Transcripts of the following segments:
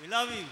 We love you.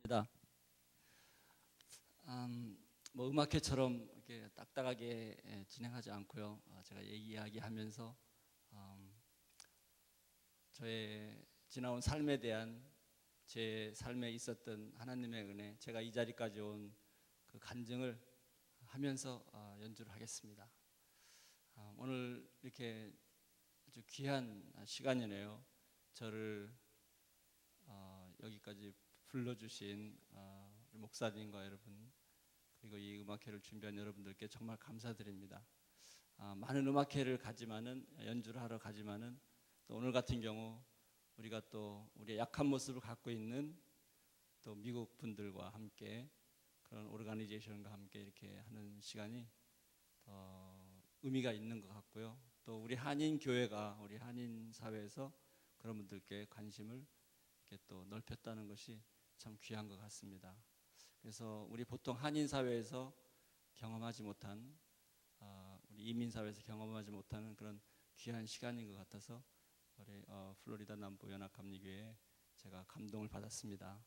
입니다. 뭐 음악회처럼 이렇게 딱딱하게 진행하지 않고요. 제가 이야기하면서 저의 지나온 삶에 대한 제 삶에 있었던 하나님의 은혜, 제가 이 자리까지 온 그 간증을 하면서 연주를 하겠습니다. 오늘 이렇게 아주 귀한 시간이네요. 저를 여기까지 불러주신 우리 목사님과 여러분, 그리고 이 음악회를 준비한 여러분들께 정말 감사드립니다. 많은 음악회를 가지만은, 연주를 하러 가지만은, 또 오늘 같은 경우 우리가 또 우리의 약한 모습을 갖고 있는 또 미국 분들과 함께, 그런 오르가니제이션과 함께 이렇게 하는 시간이 더 의미가 있는 것 같고요. 또 우리 한인 교회가, 우리 한인 사회에서 그런 분들께 관심을 이렇게 또 넓혔다는 것이 참 귀한 것 같습니다. 그래서 우리 보통 한인 사회에서 경험하지 못한, 우리 이민 사회에서 경험하지 못하는 그런 귀한 시간인 것 같아서 우리 플로리다 남부 연합감리교회에 제가 감동을 받았습니다.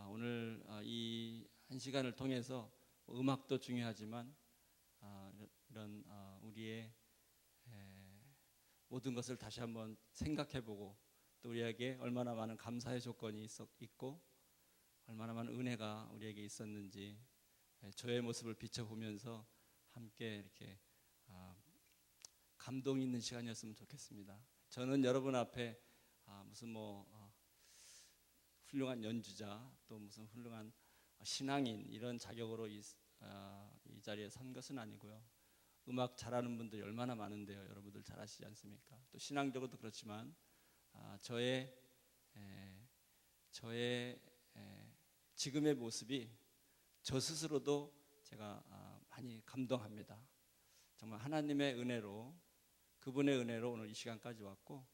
오늘 이 한 시간을 통해서 음악도 중요하지만 이런 우리의 모든 것을 다시 한번 생각해보고, 또 우리에게 얼마나 많은 감사의 조건이 있고 얼마나 많은 은혜가 우리에게 있었는지 저의 모습을 비춰보면서 함께 이렇게 감동 있는 시간이었으면 좋겠습니다. 저는 여러분 앞에 무슨 훌륭한 연주자, 또 무슨 훌륭한 신앙인 이런 자격으로 이 자리에 선 것은 아니고요. 음악 잘하는 분들이 얼마나 많은데요. 여러분들 잘 아시지 않습니까? 또 신앙적으로도 그렇지만 저의 지금의 모습이 저 스스로도 제가 많이 감동합니다. 정말 하나님의 은혜로, 그분의 은혜로 오늘 이 시간까지 왔고,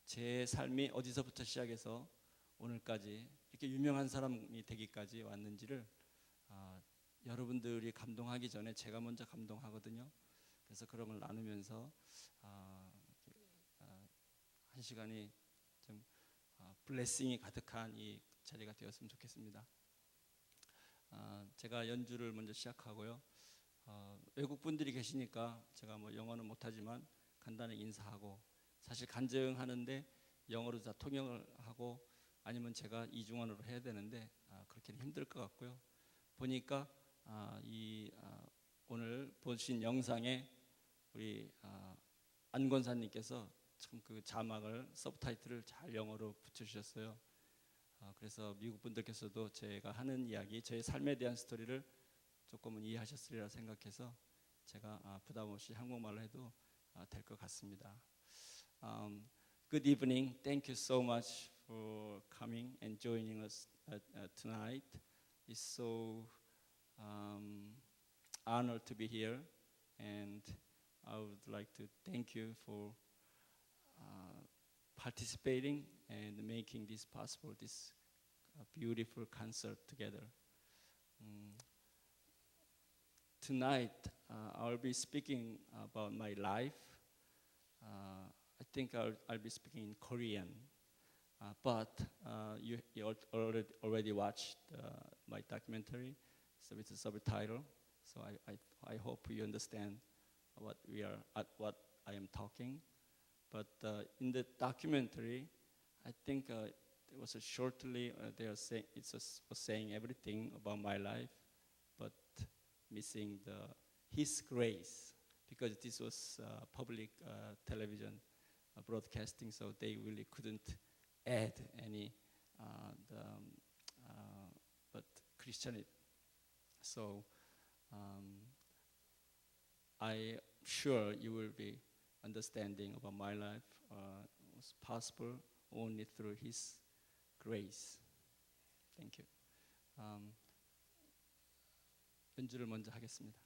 제 삶이 어디서부터 시작해서 오늘까지 이렇게 유명한 사람이 되기까지 왔는지를 여러분들이 감동하기 전에 제가 먼저 감동하거든요. 그래서 그런 걸 나누면서 한 시간이 좀 블레싱이 가득한 이 자리가 되었으면 좋겠습니다. 제가 연주를 먼저 시작하고요. 외국 분들이 계시니까 제가 영어는 못하지만 간단히 인사하고, 사실 간증하는데 영어로 다 통역을 하고 아니면 제가 이중언어로 해야 되는데 그렇게는 힘들 것 같고요. 보니까 오늘 보신 영상에 우리 안 권사님께서 참 그 자막을, 서브타이틀을 잘 영어로 붙여주셨어요. 그래서 미국 분들께서도 제가 하는 이야기, 제 삶에 대한 스토리를 조금은 이해하셨으리라 생각해서 제가 부담 없이 한국말로 해도 될 것 같습니다. Good evening. Thank you so much for coming and joining us tonight. It's so honored to be here, and I would like to thank you for participating and making this possible, this beautiful concert together. Tonight, I'll be speaking about my life. I think I'll be speaking in Korean, but you already watched my documentary, so with the subtitle. So I hope you understand what I am talking. But in the documentary, I think it was shortly they are saying was saying everything about my life, but missing His grace, because this was public television broadcasting, so they really couldn't add any but Christianity. So I'm sure you will be understanding about my life was possible only through His grace. Thank you. 연주를 먼저 하겠습니다.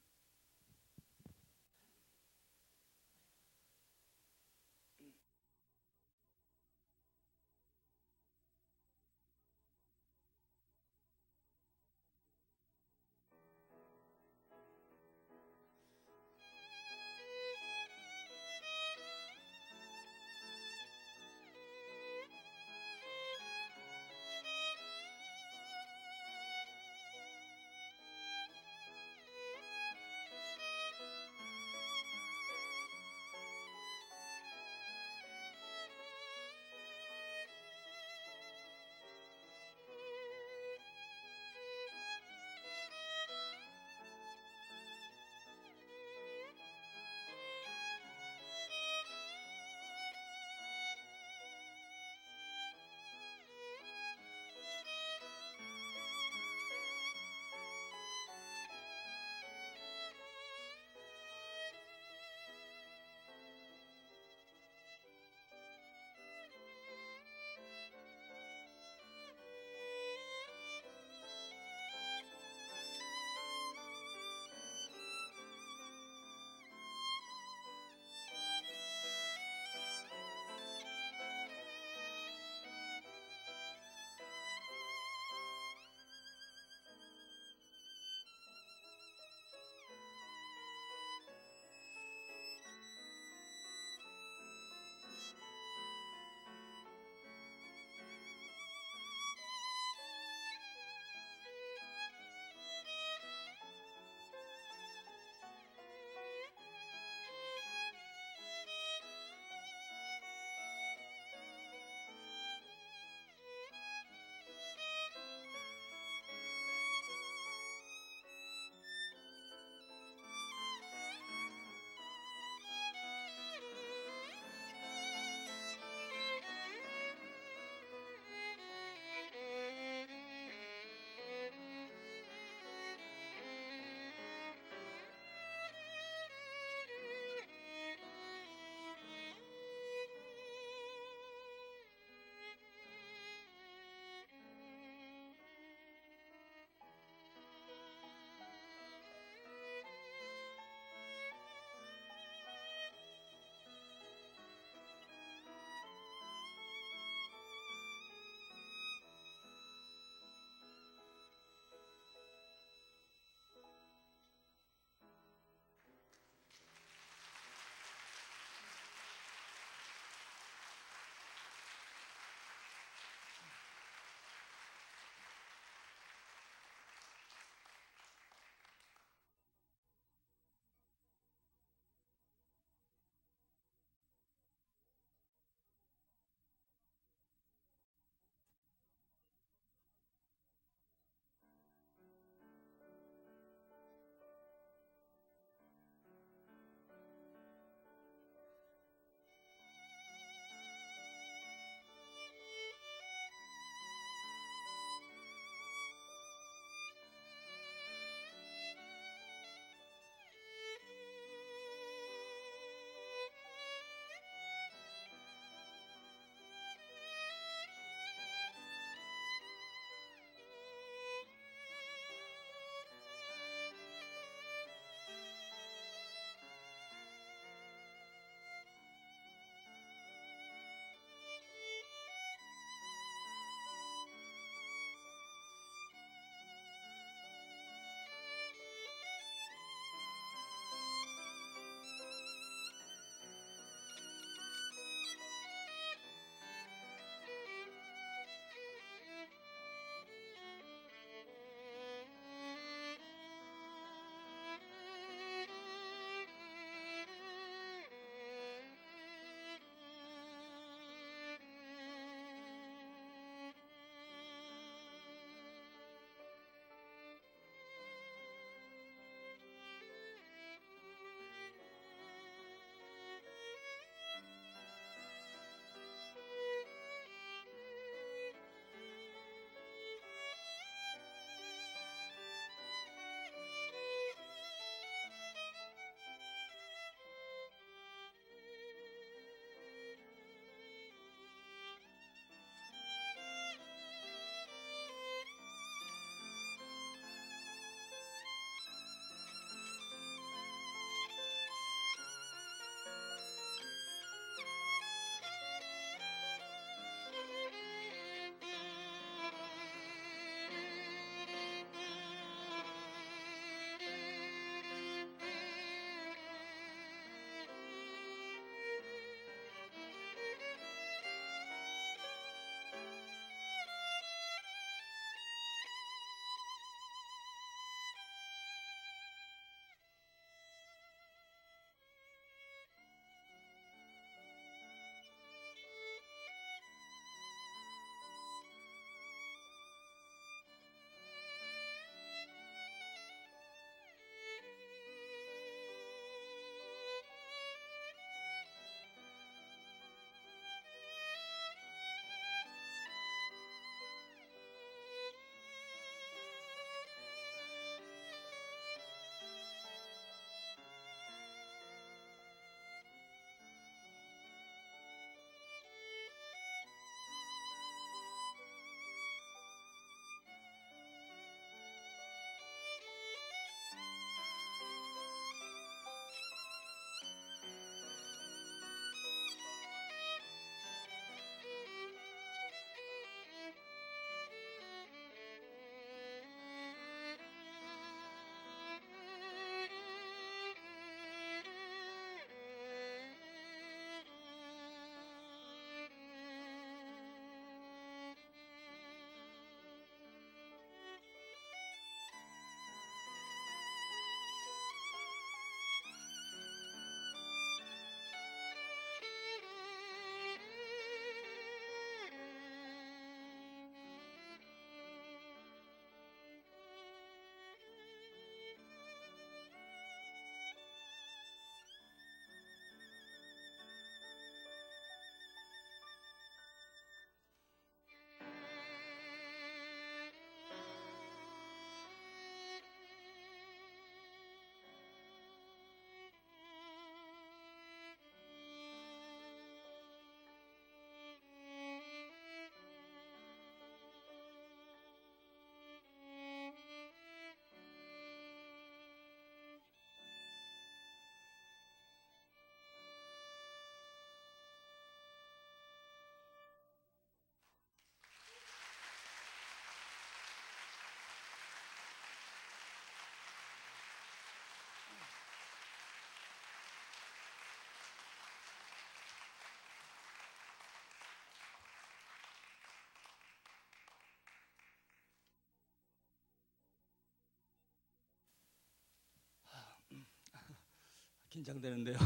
긴장되는데요.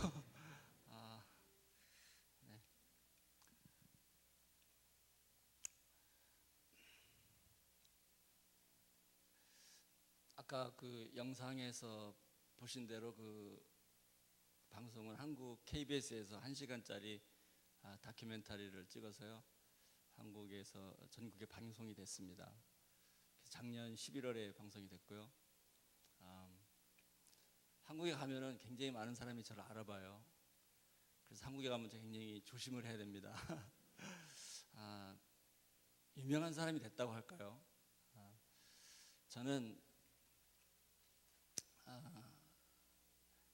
아, 네. 아까 그 영상에서 보신 대로 그 방송은 한국 KBS에서 1시간짜리 다큐멘터리를 찍어서요. 한국에서 전국에 방송이 됐습니다. 작년 11월에 방송이 됐고요. 한국에 가면은 굉장히 많은 사람이 저를 알아봐요. 그래서 한국에 가면 굉장히 조심을 해야 됩니다. 유명한 사람이 됐다고 할까요? 저는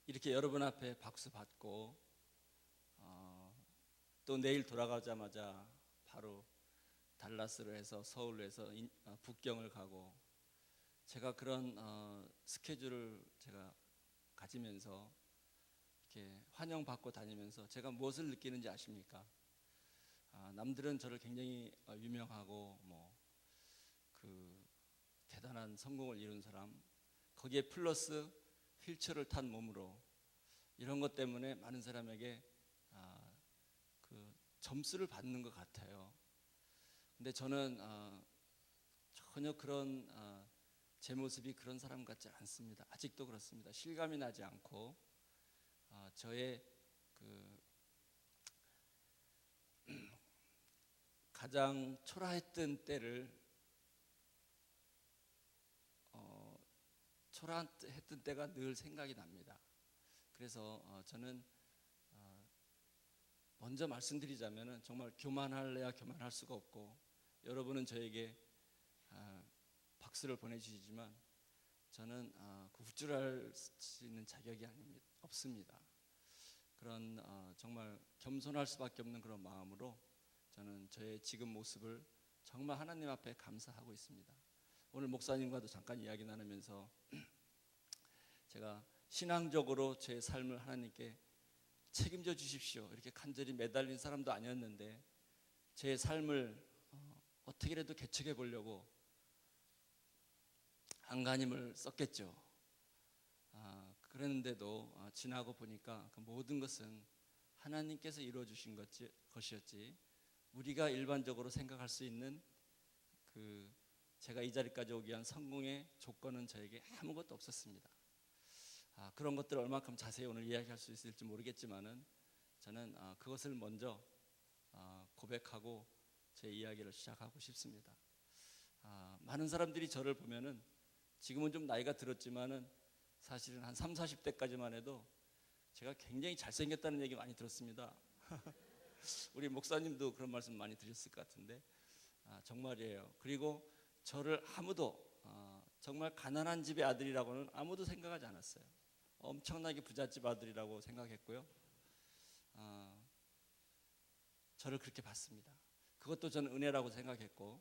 이렇게 여러분 앞에 박수 받고 또 내일 돌아가자마자 바로 달라스로 해서 서울로 해서 북경을 가고 제가 그런 스케줄을 제가 가지면서 이렇게 환영받고 다니면서 제가 무엇을 느끼는지 아십니까? 남들은 저를 굉장히 유명하고 뭐 그 대단한 성공을 이룬 사람 거기에 플러스 휠체어를 탄 몸으로 이런 것 때문에 많은 사람에게 그 점수를 받는 것 같아요. 근데 저는 전혀 그런 제 모습이 그런 사람 같지 않습니다. 아직도 그렇습니다. 실감이 나지 않고 저의 그 가장 초라했던 때를 초라했던 때가 늘 생각이 납니다. 그래서 저는 먼저 말씀드리자면은 정말 교만할래야 교만할 수가 없고 여러분은 저에게 박수를 보내주시지만 저는 그 우쭐할 수 있는 자격이 없습니다. 그런 정말 겸손할 수밖에 없는 그런 마음으로 저는 저의 지금 모습을 정말 하나님 앞에 감사하고 있습니다. 오늘 목사님과도 잠깐 이야기 나누면서 제가 신앙적으로 제 삶을 하나님께 책임져 주십시오 이렇게 간절히 매달린 사람도 아니었는데 제 삶을 어떻게라도 개척해 보려고 안간힘을 썼겠죠. 그랬는데도 지나고 보니까 그 모든 것은 하나님께서 이루어 주신 것이었지 우리가 일반적으로 생각할 수 있는 그 제가 이 자리까지 오기 위한 성공의 조건은 저에게 아무것도 없었습니다. 그런 것들을 얼마큼 자세히 오늘 이야기할 수 있을지 모르겠지만은 저는 그것을 먼저 고백하고 제 이야기를 시작하고 싶습니다. 많은 사람들이 저를 보면은 지금은 좀 나이가 들었지만은 사실은 한 3, 40대까지만 해도 제가 굉장히 잘생겼다는 얘기 많이 들었습니다. 우리 목사님도 그런 말씀 많이 드렸을 것 같은데 정말이에요. 그리고 저를 아무도 정말 가난한 집의 아들이라고는 아무도 생각하지 않았어요. 엄청나게 부잣집 아들이라고 생각했고요. 저를 그렇게 봤습니다. 그것도 저는 은혜라고 생각했고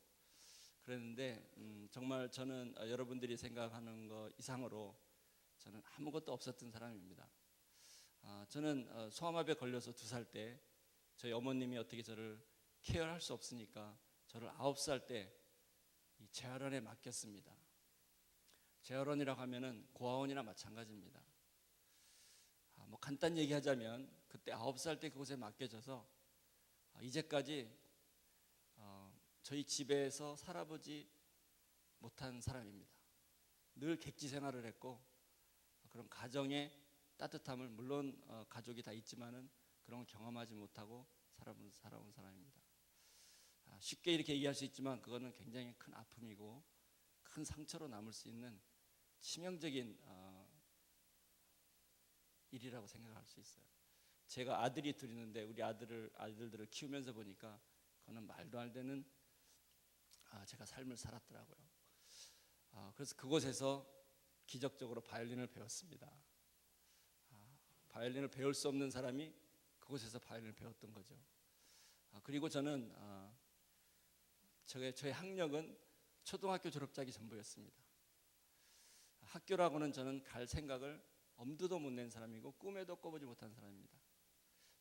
그랬는데 정말 저는 여러분들이 생각하는 것 이상으로 저는 아무것도 없었던 사람입니다. 저는 소아마비에 걸려서 2살 때 저희 어머님이 어떻게 저를 케어할 수 없으니까 저를 9살 때 이 재활원에 맡겼습니다. 재활원이라고 하면은 고아원이나 마찬가지입니다. 뭐 간단히 얘기하자면 그때 9살 때 그곳에 맡겨져서 이제까지 저희 집에서 살아보지 못한 사람입니다. 늘 객지 생활을 했고 그런 가정의 따뜻함을 물론 가족이 다 있지만은 그런 걸 경험하지 못하고 살아온 사람입니다. 쉽게 이렇게 얘기할 수 있지만 그거는 굉장히 큰 아픔이고 큰 상처로 남을 수 있는 치명적인 일이라고 생각할 수 있어요. 제가 아들이 둘 있는데 우리 아들들을 키우면서 보니까 그거는 말도 안 되는 제가 삶을 살았더라고요. 그래서 그곳에서 기적적으로 바이올린을 배웠습니다. 바이올린을 배울 수 없는 사람이 그곳에서 바이올린을 배웠던 거죠. 그리고 저는 저의 학력은 초등학교 졸업자기 전부였습니다. 학교라고는 저는 갈 생각을 엄두도 못 낸 사람이고 꿈에도 꿔보지 못한 사람입니다.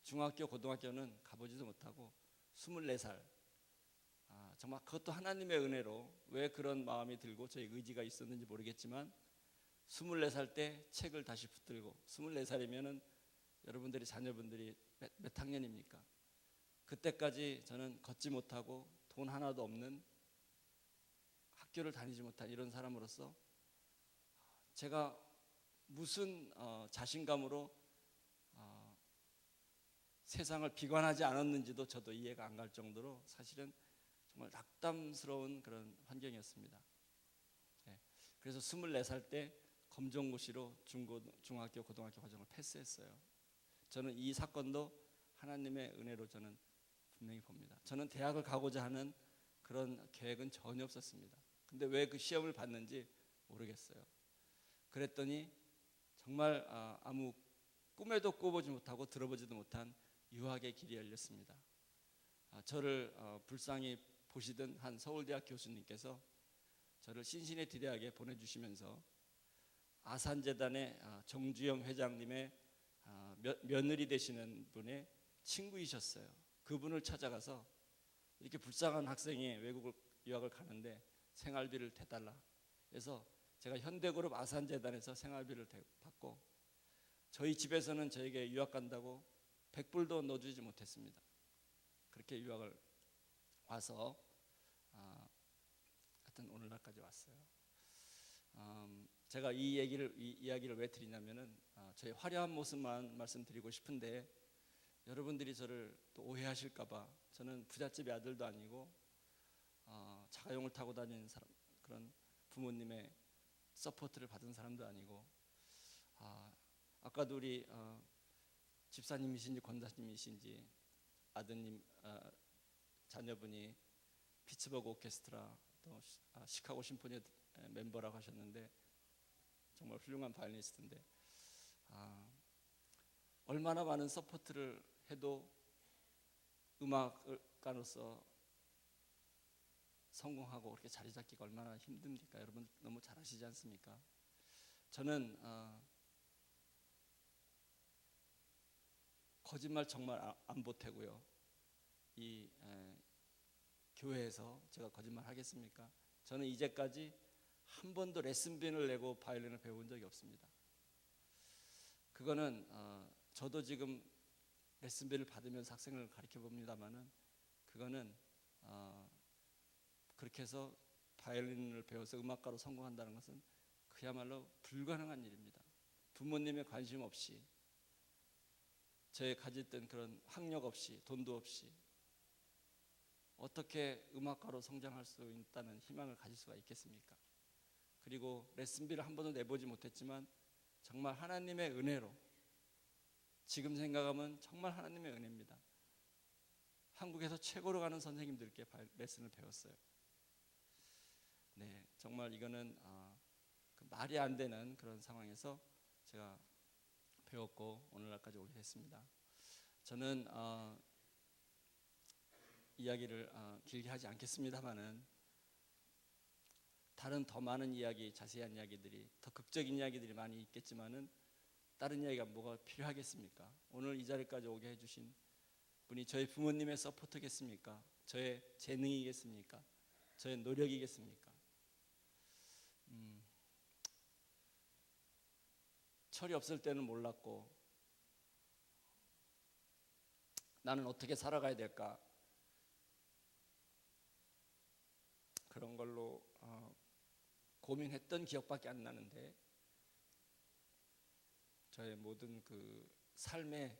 중학교, 고등학교는 가보지도 못하고 24살 정말 그것도 하나님의 은혜로 왜 그런 마음이 들고 저의 의지가 있었는지 모르겠지만 24살 때 책을 다시 붙들고 24살이면은 여러분들이 자녀분들이 몇 학년입니까? 그때까지 저는 걷지 못하고 돈 하나도 없는 학교를 다니지 못한 이런 사람으로서 제가 무슨 자신감으로 세상을 비관하지 않았는지도 저도 이해가 안 갈 정도로 사실은 정말 낙담스러운 그런 환경이었습니다. 예, 그래서 24살 때 검정고시로 중학교 고등학교 과정을 패스했어요. 저는 이 사건도 하나님의 은혜로 저는 분명히 봅니다. 저는 대학을 가고자 하는 그런 계획은 전혀 없었습니다. 근데 왜 그 시험을 봤는지 모르겠어요. 그랬더니 정말 아무 꿈에도 꿔보지 못하고 들어보지도 못한 유학의 길이 열렸습니다. 저를 불쌍히 보시던 한 서울대학 교수님께서 저를 신시내티 대학에 보내주시면서 아산재단의 정주영 회장님의 며느리 되시는 분의 친구이셨어요. 그분을 찾아가서 이렇게 불쌍한 학생이 외국을 유학을 가는데 생활비를 대달라 해서 제가 현대그룹 아산재단에서 생활비를 받고 저희 집에서는 저에게 유학 간다고 100불도 넣어주지 못했습니다. 그렇게 유학을 와서 하여튼 오늘날까지 왔어요. 제가 이 이야기를 왜 드리냐면은 저의 화려한 모습만 말씀드리고 싶은데 여러분들이 저를 또 오해하실까봐 저는 부잣집의 아들도 아니고 자가용을 타고 다니는 사람, 그런 부모님의 서포트를 받은 사람도 아니고 아까도 우리 집사님이신지 권사님이신지 아드님 자녀분이 피츠버그 오케스트라 또 시카고 심포니 멤버라고 하셨는데 정말 훌륭한 바이올리니스트인데 얼마나 많은 서포트를 해도 음악가로서 성공하고 그렇게 자리 잡기가 얼마나 힘듭니까? 여러분 너무 잘 아시지 않습니까? 저는 거짓말 정말 안 보태고요. 이 교회에서 제가 거짓말 하겠습니까? 저는 이제까지 한 번도 레슨비를 내고 바이올린을 배운 적이 없습니다. 그거는 저도 지금 레슨비를 받으면서 학생을 가르쳐 봅니다만은 그거는 그렇게 해서 바이올린을 배워서 음악가로 성공한다는 것은 그야말로 불가능한 일입니다. 부모님의 관심 없이 저의 가졌던 그런 학력 없이 돈도 없이 어떻게 음악가로 성장할 수 있다는 희망을 가질 수가 있겠습니까? 그리고 레슨비를 한 번도 내보지 못했지만 정말 하나님의 은혜로 지금 생각하면 정말 하나님의 은혜입니다. 한국에서 최고로 가는 선생님들께 레슨을 배웠어요. 네, 정말 이거는 말이 안 되는 그런 상황에서 제가 배웠고 오늘날까지 오게 됐습니다. 저는 이야기를 길게 하지 않겠습니다만은 다른 더 많은 이야기, 자세한 이야기들이 더 극적인 이야기들이 많이 있겠지만은 다른 이야기가 뭐가 필요하겠습니까? 오늘 이 자리까지 오게 해주신 분이 저희 부모님의 서포트겠습니까? 저의 재능이겠습니까? 저의 노력이겠습니까? 철이 없을 때는 몰랐고 나는 어떻게 살아가야 될까? 그런 걸로 고민했던 기억밖에 안 나는데 저의 모든 그 삶의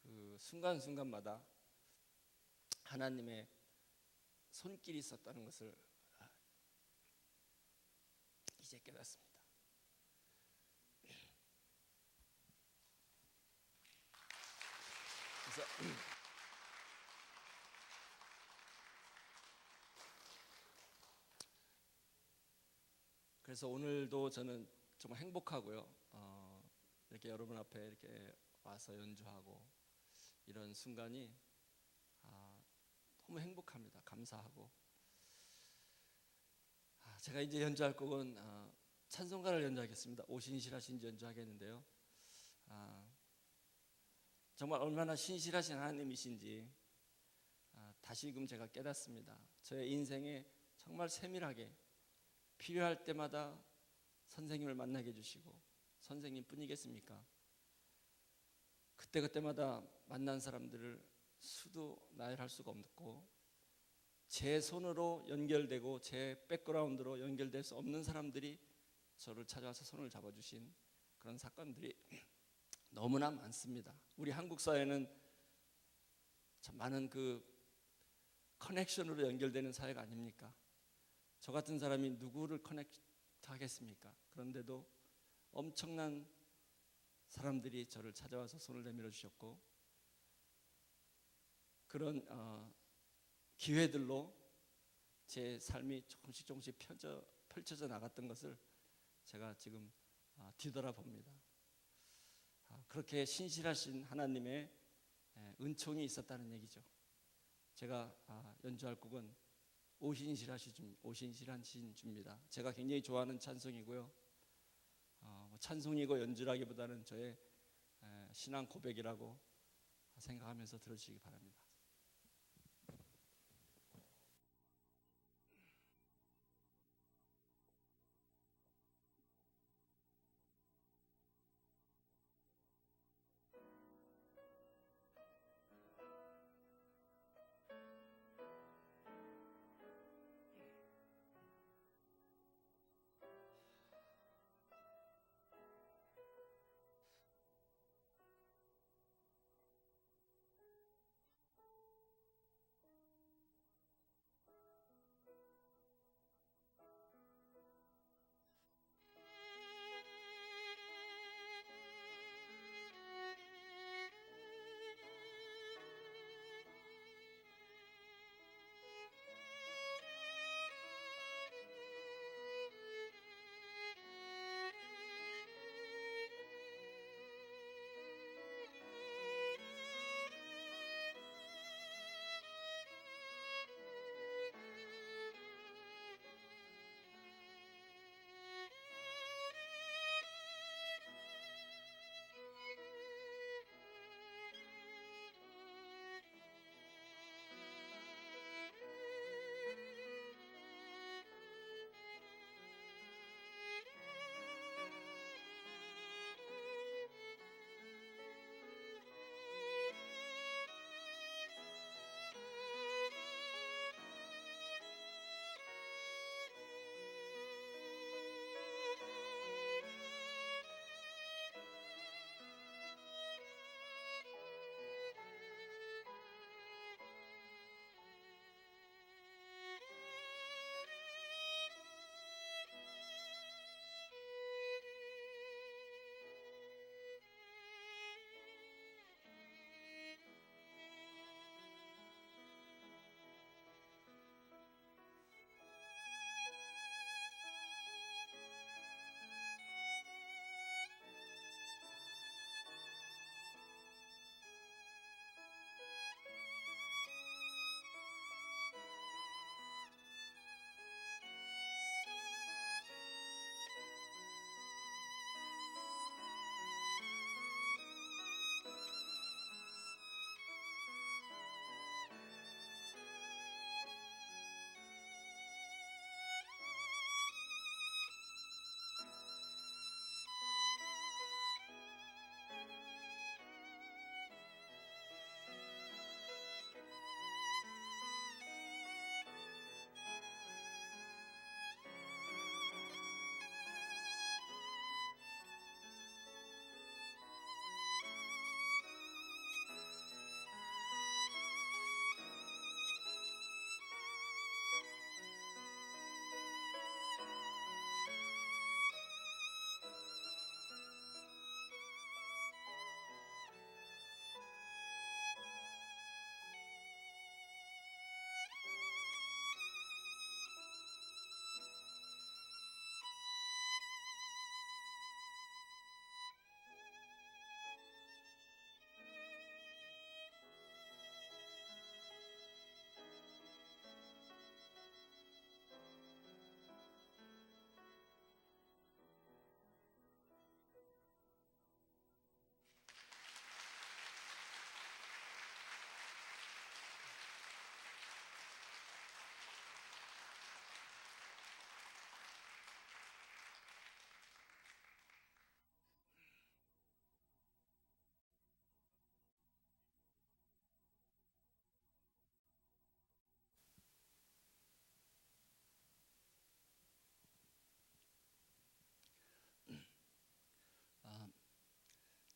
그 순간순간마다 하나님의 손길이 있었다는 것을 이제 깨닫습니다. 그래서 오늘도 저는 정말 행복하고요. 이렇게 여러분 앞에 이렇게 와서 연주하고 이런 순간이 너무 행복합니다. 감사하고 제가 이제 연주할 곡은 찬송가를 연주하겠습니다. 오신실하신지 연주하겠는데요. 정말 얼마나 신실하신 하나님이신지 다시금 제가 깨닫습니다. 저의 인생에 정말 세밀하게 필요할 때마다 선생님을 만나게 해주시고 선생님 뿐이겠습니까? 그때그때마다 만난 사람들을 수도 나열할 수가 없고 제 손으로 연결되고 제 백그라운드로 연결될 수 없는 사람들이 저를 찾아와서 손을 잡아주신 그런 사건들이 너무나 많습니다. 우리 한국 사회는 참 많은 그 커넥션으로 연결되는 사회가 아닙니까? 저 같은 사람이 누구를 커넥트 하겠습니까? 그런데도 엄청난 사람들이 저를 찾아와서 손을 내밀어 주셨고 그런 기회들로 제 삶이 조금씩 펼쳐져 나갔던 것을 제가 지금 뒤돌아봅니다. 그렇게 신실하신 하나님의 은총이 있었다는 얘기죠. 제가 연주할 곡은 오신실하신 주입니다. 제가 굉장히 좋아하는 찬송이고요. 찬송이고 연주라기보다는 저의 신앙 고백이라고 생각하면서 들어주시기 바랍니다.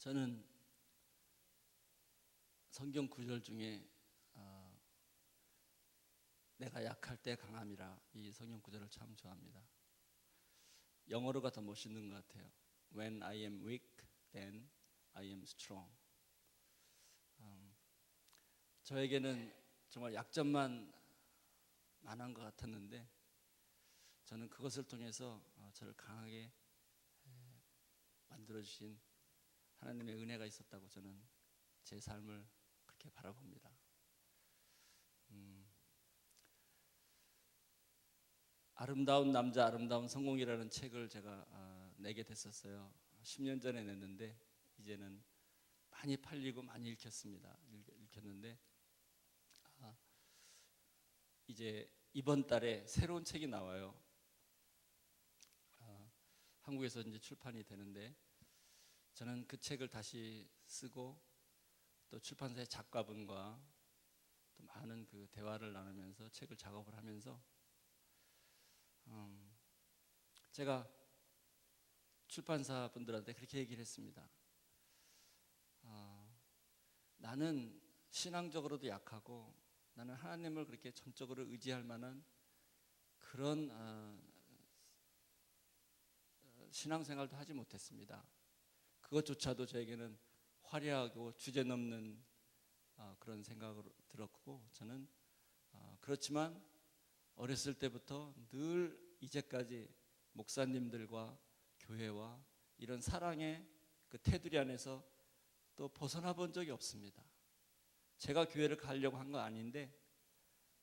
저는 성경 구절 중에 내가 약할 때 강함이라 이 성경 구절을 참 좋아합니다. 영어로가 더 멋있는 것 같아요. When I am weak, then I am strong. 저에게는 정말 약점만 많은 것 같았는데 저는 그것을 통해서 저를 강하게 만들어주신 하나님의 은혜가 있었다고 저는 제 삶을 그렇게 바라봅니다. 아름다운 남자 아름다운 성공이라는 책을 제가 내게 됐었어요. 10년 전에 냈는데 이제는 많이 팔리고 많이 읽혔는데 이제 이번 달에 새로운 책이 나와요. 한국에서 이제 출판이 되는데 저는 그 책을 다시 쓰고 또 출판사의 작가분과 또 많은 그 대화를 나누면서 책을 작업을 하면서 제가 출판사 분들한테 그렇게 얘기를 했습니다. 나는 신앙적으로도 약하고 나는 하나님을 그렇게 전적으로 의지할 만한 그런 신앙생활도 하지 못했습니다. 그것조차도 저에게는 화려하고 주제넘는 그런 생각으로 들었고 저는 그렇지만 어렸을 때부터 늘 이제까지 목사님들과 교회와 이런 사랑의 그 테두리 안에서 또 벗어나 본 적이 없습니다. 제가 교회를 가려고 한 거 아닌데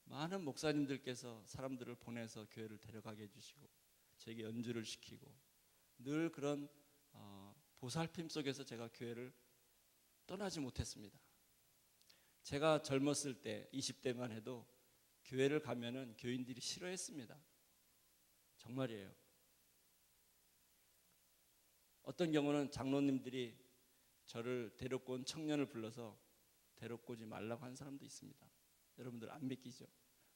많은 목사님들께서 사람들을 보내서 교회를 데려가게 해주시고 제게 연주를 시키고 늘 그런 보살핌 속에서 제가 교회를 떠나지 못했습니다. 제가 젊었을 때 20대만 해도 교회를 가면은 교인들이 싫어했습니다. 정말이에요. 어떤 경우는 장로님들이 저를 데리고 온 청년을 불러서 데리고 오지 말라고 한 사람도 있습니다. 여러분들 안 믿기죠?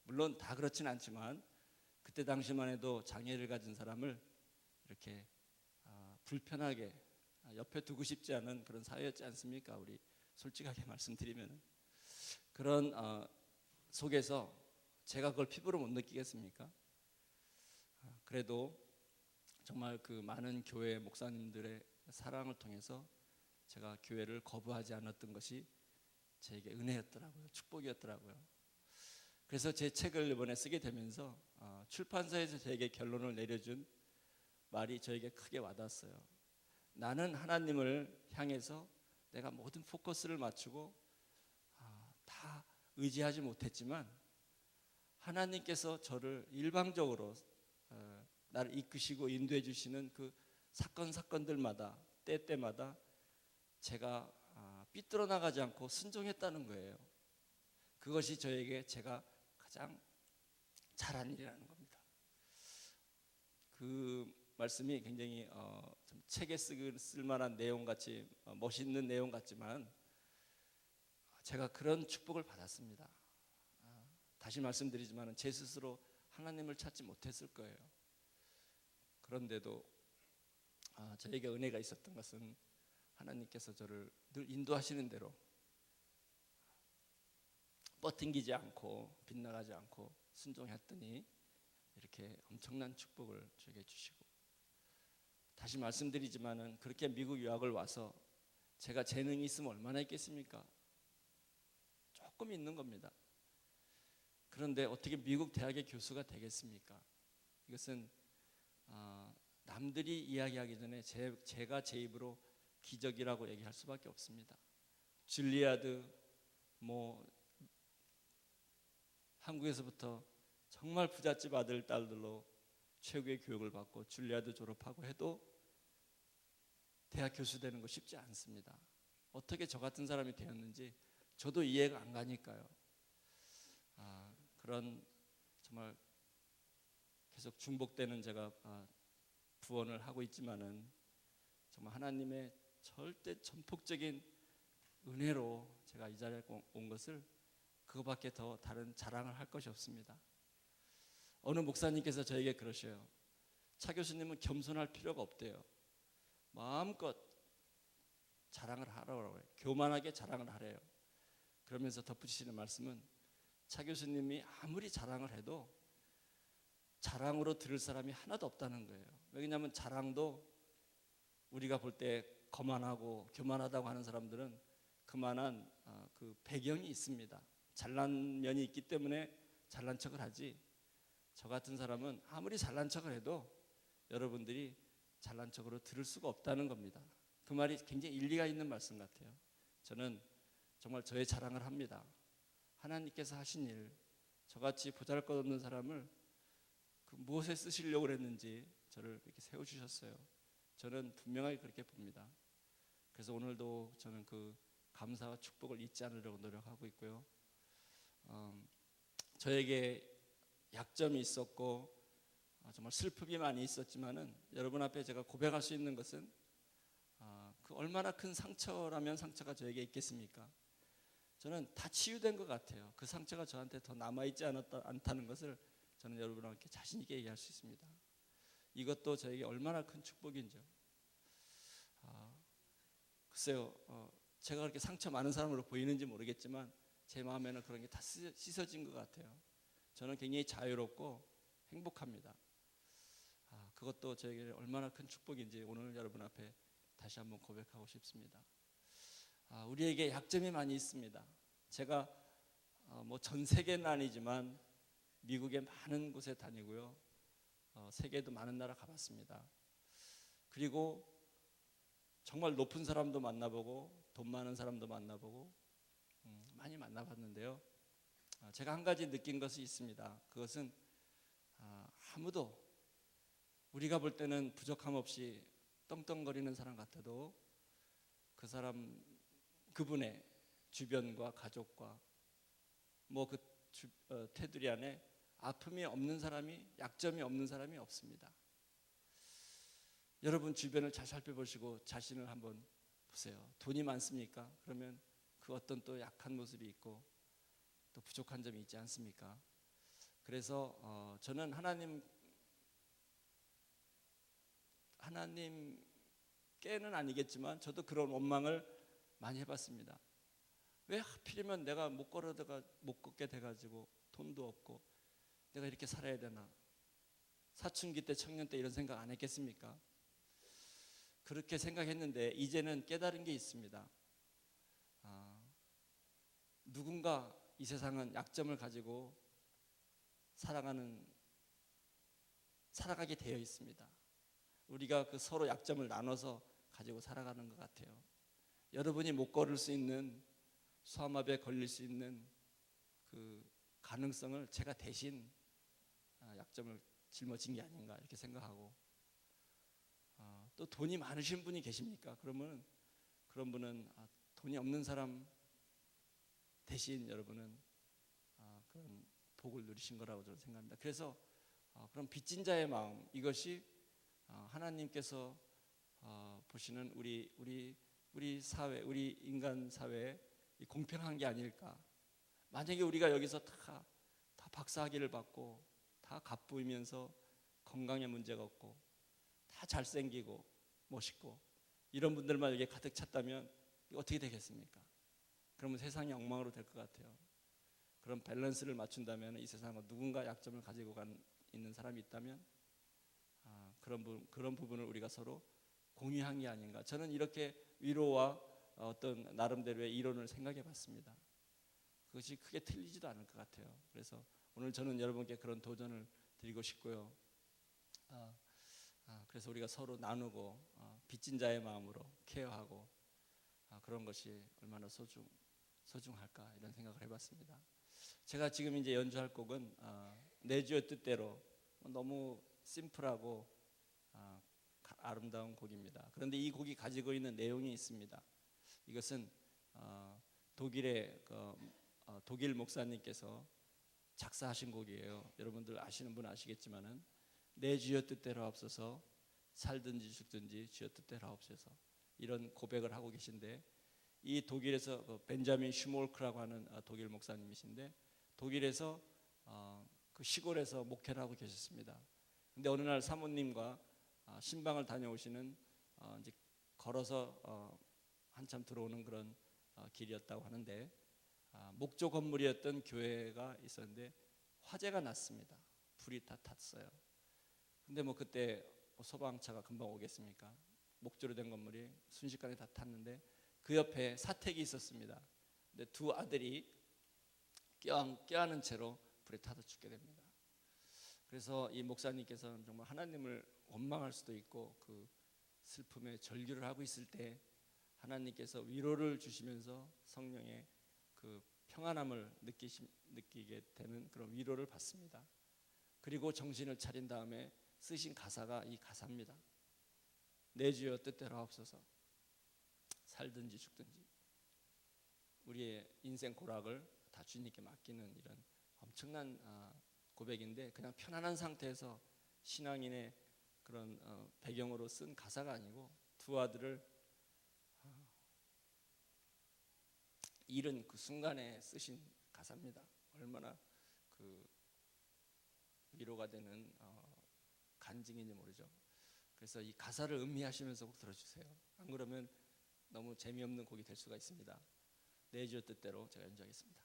물론 다 그렇진 않지만 그때 당시만 해도 장애를 가진 사람을 이렇게 불편하게 옆에 두고 싶지 않은 그런 사회였지 않습니까? 우리 솔직하게 말씀드리면 그런 속에서 제가 그걸 피부로 못 느끼겠습니까? 그래도 정말 그 많은 교회 목사님들의 사랑을 통해서 제가 교회를 거부하지 않았던 것이 제게 은혜였더라고요. 축복이었더라고요. 그래서 제 책을 이번에 쓰게 되면서 출판사에서 저에게 결론을 내려준 말이 저에게 크게 와닿았어요. 나는 하나님을 향해서 내가 모든 포커스를 맞추고 다 의지하지 못했지만 하나님께서 저를 일방적으로 나를 이끄시고 인도해 주시는 그 사건들마다 때때마다 제가 삐뚤어 나가지 않고 순종했다는 거예요. 그것이 저에게 제가 가장 잘한 일이라는 겁니다. 그 말씀이 굉장히 좀 책에 쓸 만한 내용 같이 멋있는 내용 같지만 제가 그런 축복을 받았습니다. 다시 말씀드리지만 제 스스로 하나님을 찾지 못했을 거예요. 그런데도 저에게 은혜가 있었던 것은 하나님께서 저를 늘 인도하시는 대로 뻗팅기지 않고 빗나가지 않고 순종했더니 이렇게 엄청난 축복을 주게 주시고 다시 말씀드리지만은 그렇게 미국 유학을 와서 제가 재능이 있으면 얼마나 있겠습니까? 조금 있는 겁니다. 그런데 어떻게 미국 대학의 교수가 되겠습니까? 이것은 남들이 이야기하기 전에 제가 제 입으로 기적이라고 얘기할 수밖에 없습니다. 줄리아드 한국에서부터 정말 부잣집 아들 딸들로 최고의 교육을 받고 줄리아드 졸업하고 해도 대학 교수 되는 거 쉽지 않습니다. 어떻게 저 같은 사람이 되었는지 저도 이해가 안 가니까요. 그런 정말 계속 중복되는 제가 부원을 하고 있지만은 정말 하나님의 절대 전폭적인 은혜로 제가 이 자리에 온 것을 그거밖에 더 다른 자랑을 할 것이 없습니다. 어느 목사님께서 저에게 그러셔요. 차 교수님은 겸손할 필요가 없대요. 마음껏 자랑을 하라고 해요. 교만하게 자랑을 하래요. 그러면서 덧붙이시는 말씀은 차 교수님이 아무리 자랑을 해도 자랑으로 들을 사람이 하나도 없다는 거예요. 왜냐하면 자랑도 우리가 볼 때 거만하고 교만하다고 하는 사람들은 그만한 그 배경이 있습니다. 잘난 면이 있기 때문에 잘난 척을 하지, 저 같은 사람은 아무리 잘난 척을 해도 여러분들이 잘난 척으로 들을 수가 없다는 겁니다. 그 말이 굉장히 일리가 있는 말씀 같아요. 저는 정말 저의 자랑을 합니다. 하나님께서 하신 일, 저같이 보잘것없는 사람을 그 무엇에 쓰시려고 그랬는지 저를 이렇게 세워주셨어요. 저는 분명하게 그렇게 봅니다. 그래서 오늘도 저는 그 감사와 축복을 잊지 않으려고 노력하고 있고요. 저에게 약점이 있었고 정말 슬픔이 많이 있었지만은 여러분 앞에 제가 고백할 수 있는 것은 그 얼마나 큰 상처라면 상처가 저에게 있겠습니까? 저는 다 치유된 것 같아요. 그 상처가 저한테 더 남아있지 않다는 것을 저는 여러분께 자신 있게 얘기할 수 있습니다. 이것도 저에게 얼마나 큰 축복인지요. 글쎄요, 제가 그렇게 상처 많은 사람으로 보이는지 모르겠지만 제 마음에는 그런 게 다 씻어진 것 같아요. 저는 굉장히 자유롭고 행복합니다. 그것도 저에게 얼마나 큰 축복인지 오늘 여러분 앞에 다시 한번 고백하고 싶습니다. 우리에게 약점이 많이 있습니다. 제가 뭐 전 세계는 아니지만 미국의 많은 곳에 다니고요. 세계도 많은 나라 가봤습니다. 그리고 정말 높은 사람도 만나보고 돈 많은 사람도 만나보고 많이 만나봤는데요. 제가 한 가지 느낀 것이 있습니다. 그것은 아무도 우리가 볼 때는 부족함 없이 떵떵거리는 사람 같아도 그 사람 그분의 주변과 가족과 뭐 그 테두리 안에 아픔이 없는 사람이, 약점이 없는 사람이 없습니다. 여러분 주변을 잘 살펴보시고 자신을 한번 보세요. 돈이 많습니까? 그러면 그 어떤 또 약한 모습이 있고 또 부족한 점이 있지 않습니까? 그래서 저는 하나님께는 아니겠지만 저도 그런 원망을 많이 해봤습니다. 왜 하필이면 내가 못 걷게 돼가지고 돈도 없고 내가 이렇게 살아야 되나? 사춘기 때, 청년 때 이런 생각 안 했겠습니까? 그렇게 생각했는데 이제는 깨달은 게 있습니다. 누군가 이 세상은 약점을 가지고 살아가게 되어 있습니다. 우리가 그 서로 약점을 나눠서 가지고 살아가는 것 같아요. 여러분이 못 걸을 수 있는, 수암압에 걸릴 수 있는 그 가능성을 제가 대신 약점을 짊어진 게 아닌가 이렇게 생각하고, 또 돈이 많으신 분이 계십니까? 그러면 그런 분은 돈이 없는 사람 대신 여러분은 그런 복을 누리신 거라고 저는 생각합니다. 그래서 그런 빚진 자의 마음, 이것이 하나님께서 보시는 우리 사회, 우리 인간 사회에 공평한 게 아닐까. 만약에 우리가 여기서 다 박사학위를 받고 다 갑부이면서 건강에 문제가 없고 다 잘생기고 멋있고 이런 분들만 여기에 가득 찼다면 어떻게 되겠습니까? 그러면 세상이 엉망으로 될 것 같아요. 그런 밸런스를 맞춘다면 이 세상에 누군가 약점을 가지고 있는 사람이 있다면 그런 부분을 우리가 서로 공유한 게 아닌가. 저는 이렇게 위로와 어떤 나름대로의 이론을 생각해 봤습니다. 그것이 크게 틀리지도 않을 것 같아요. 그래서 오늘 저는 여러분께 그런 도전을 드리고 싶고요. 그래서 우리가 서로 나누고 빚진 자의 마음으로 케어하고 그런 것이 얼마나 소중할까 이런 생각을 해봤습니다. 제가 지금 이제 연주할 곡은 내 주의 뜻대로, 너무 심플하고 아름다운 곡입니다. 그런데 이 곡이 가지고 있는 내용이 있습니다. 이것은 독일 목사님께서 작사하신 곡이에요. 여러분들 아시는 분 아시겠지만은 내 주여 뜻대로 하옵소서, 살든지 죽든지 주여 뜻대로 하옵소서, 이런 고백을 하고 계신데, 이 독일에서 벤자민 슈몰크라고 하는 독일 목사님이신데 독일에서 그 시골에서 목회를 하고 계셨습니다. 근데 어느 날 사모님과 신방을 다녀오시는 이제 걸어서 한참 들어오는 그런 길이었다고 하는데 목조 건물이었던 교회가 있었는데 화재가 났습니다. 불이 다 탔어요. 근데 뭐 그때 소방차가 금방 오겠습니까? 목조로 된 건물이 순식간에 다 탔는데 그 옆에 사택이 있었습니다. 근데 두 아들이 껴안은 채로 불에 타서 죽게 됩니다. 그래서 이 목사님께서는 정말 하나님을 원망할 수도 있고 그 슬픔에 절규를 하고 있을 때 하나님께서 위로를 주시면서 성령의 그 평안함을 느끼게 되는 그런 위로를 받습니다. 그리고 정신을 차린 다음에 쓰신 가사가 이 가사입니다. 내 주여 뜻대로 하옵소서. 살든지 죽든지 우리의 인생 고락을 다 주님께 맡기는 이런 엄청난 고백인데 그냥 편안한 상태에서 신앙인의 그런 배경으로 쓴 가사가 아니고 두 아들을 잃은 그 순간에 쓰신 가사입니다. 얼마나 그 위로가 되는 간증인지 모르죠. 그래서 이 가사를 음미하시면서 꼭 들어주세요. 안 그러면 너무 재미없는 곡이 될 수가 있습니다. 내 주의 뜻대로 제가 연주하겠습니다.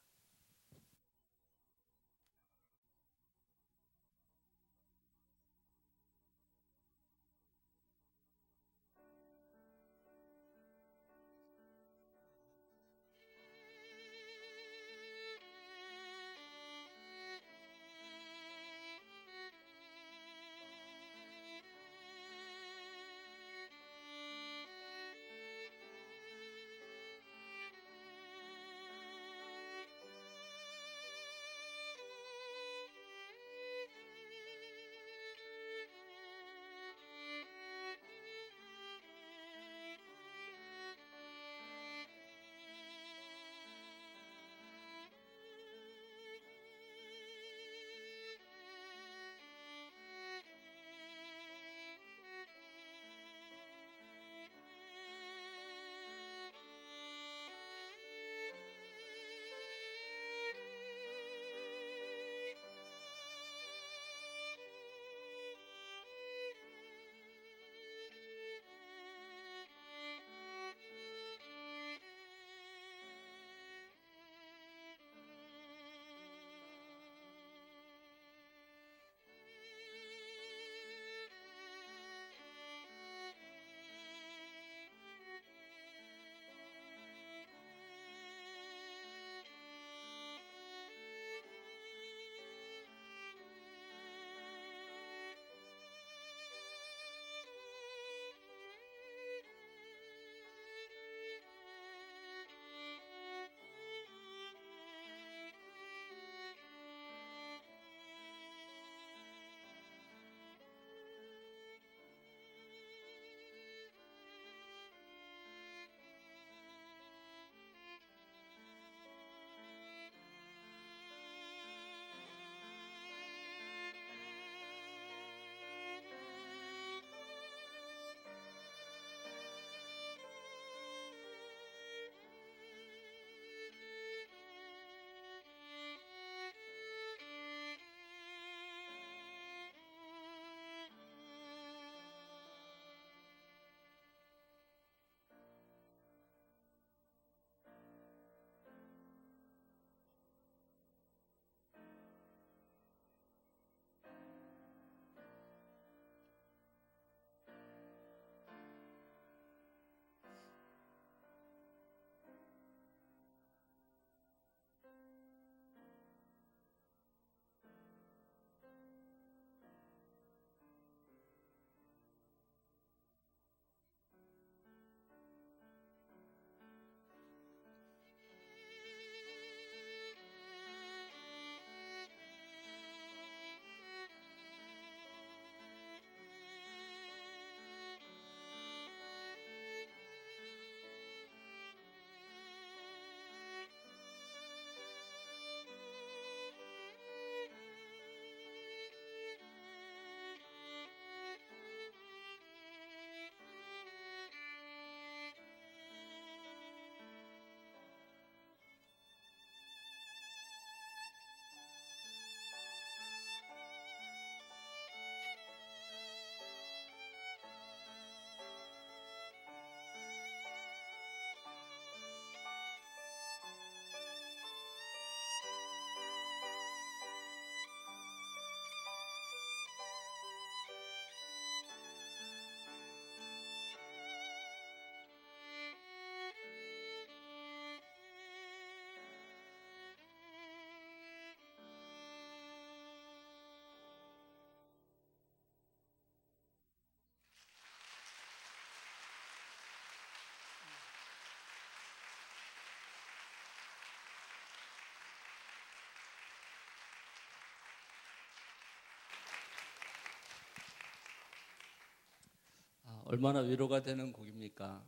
얼마나 위로가 되는 곡입니까?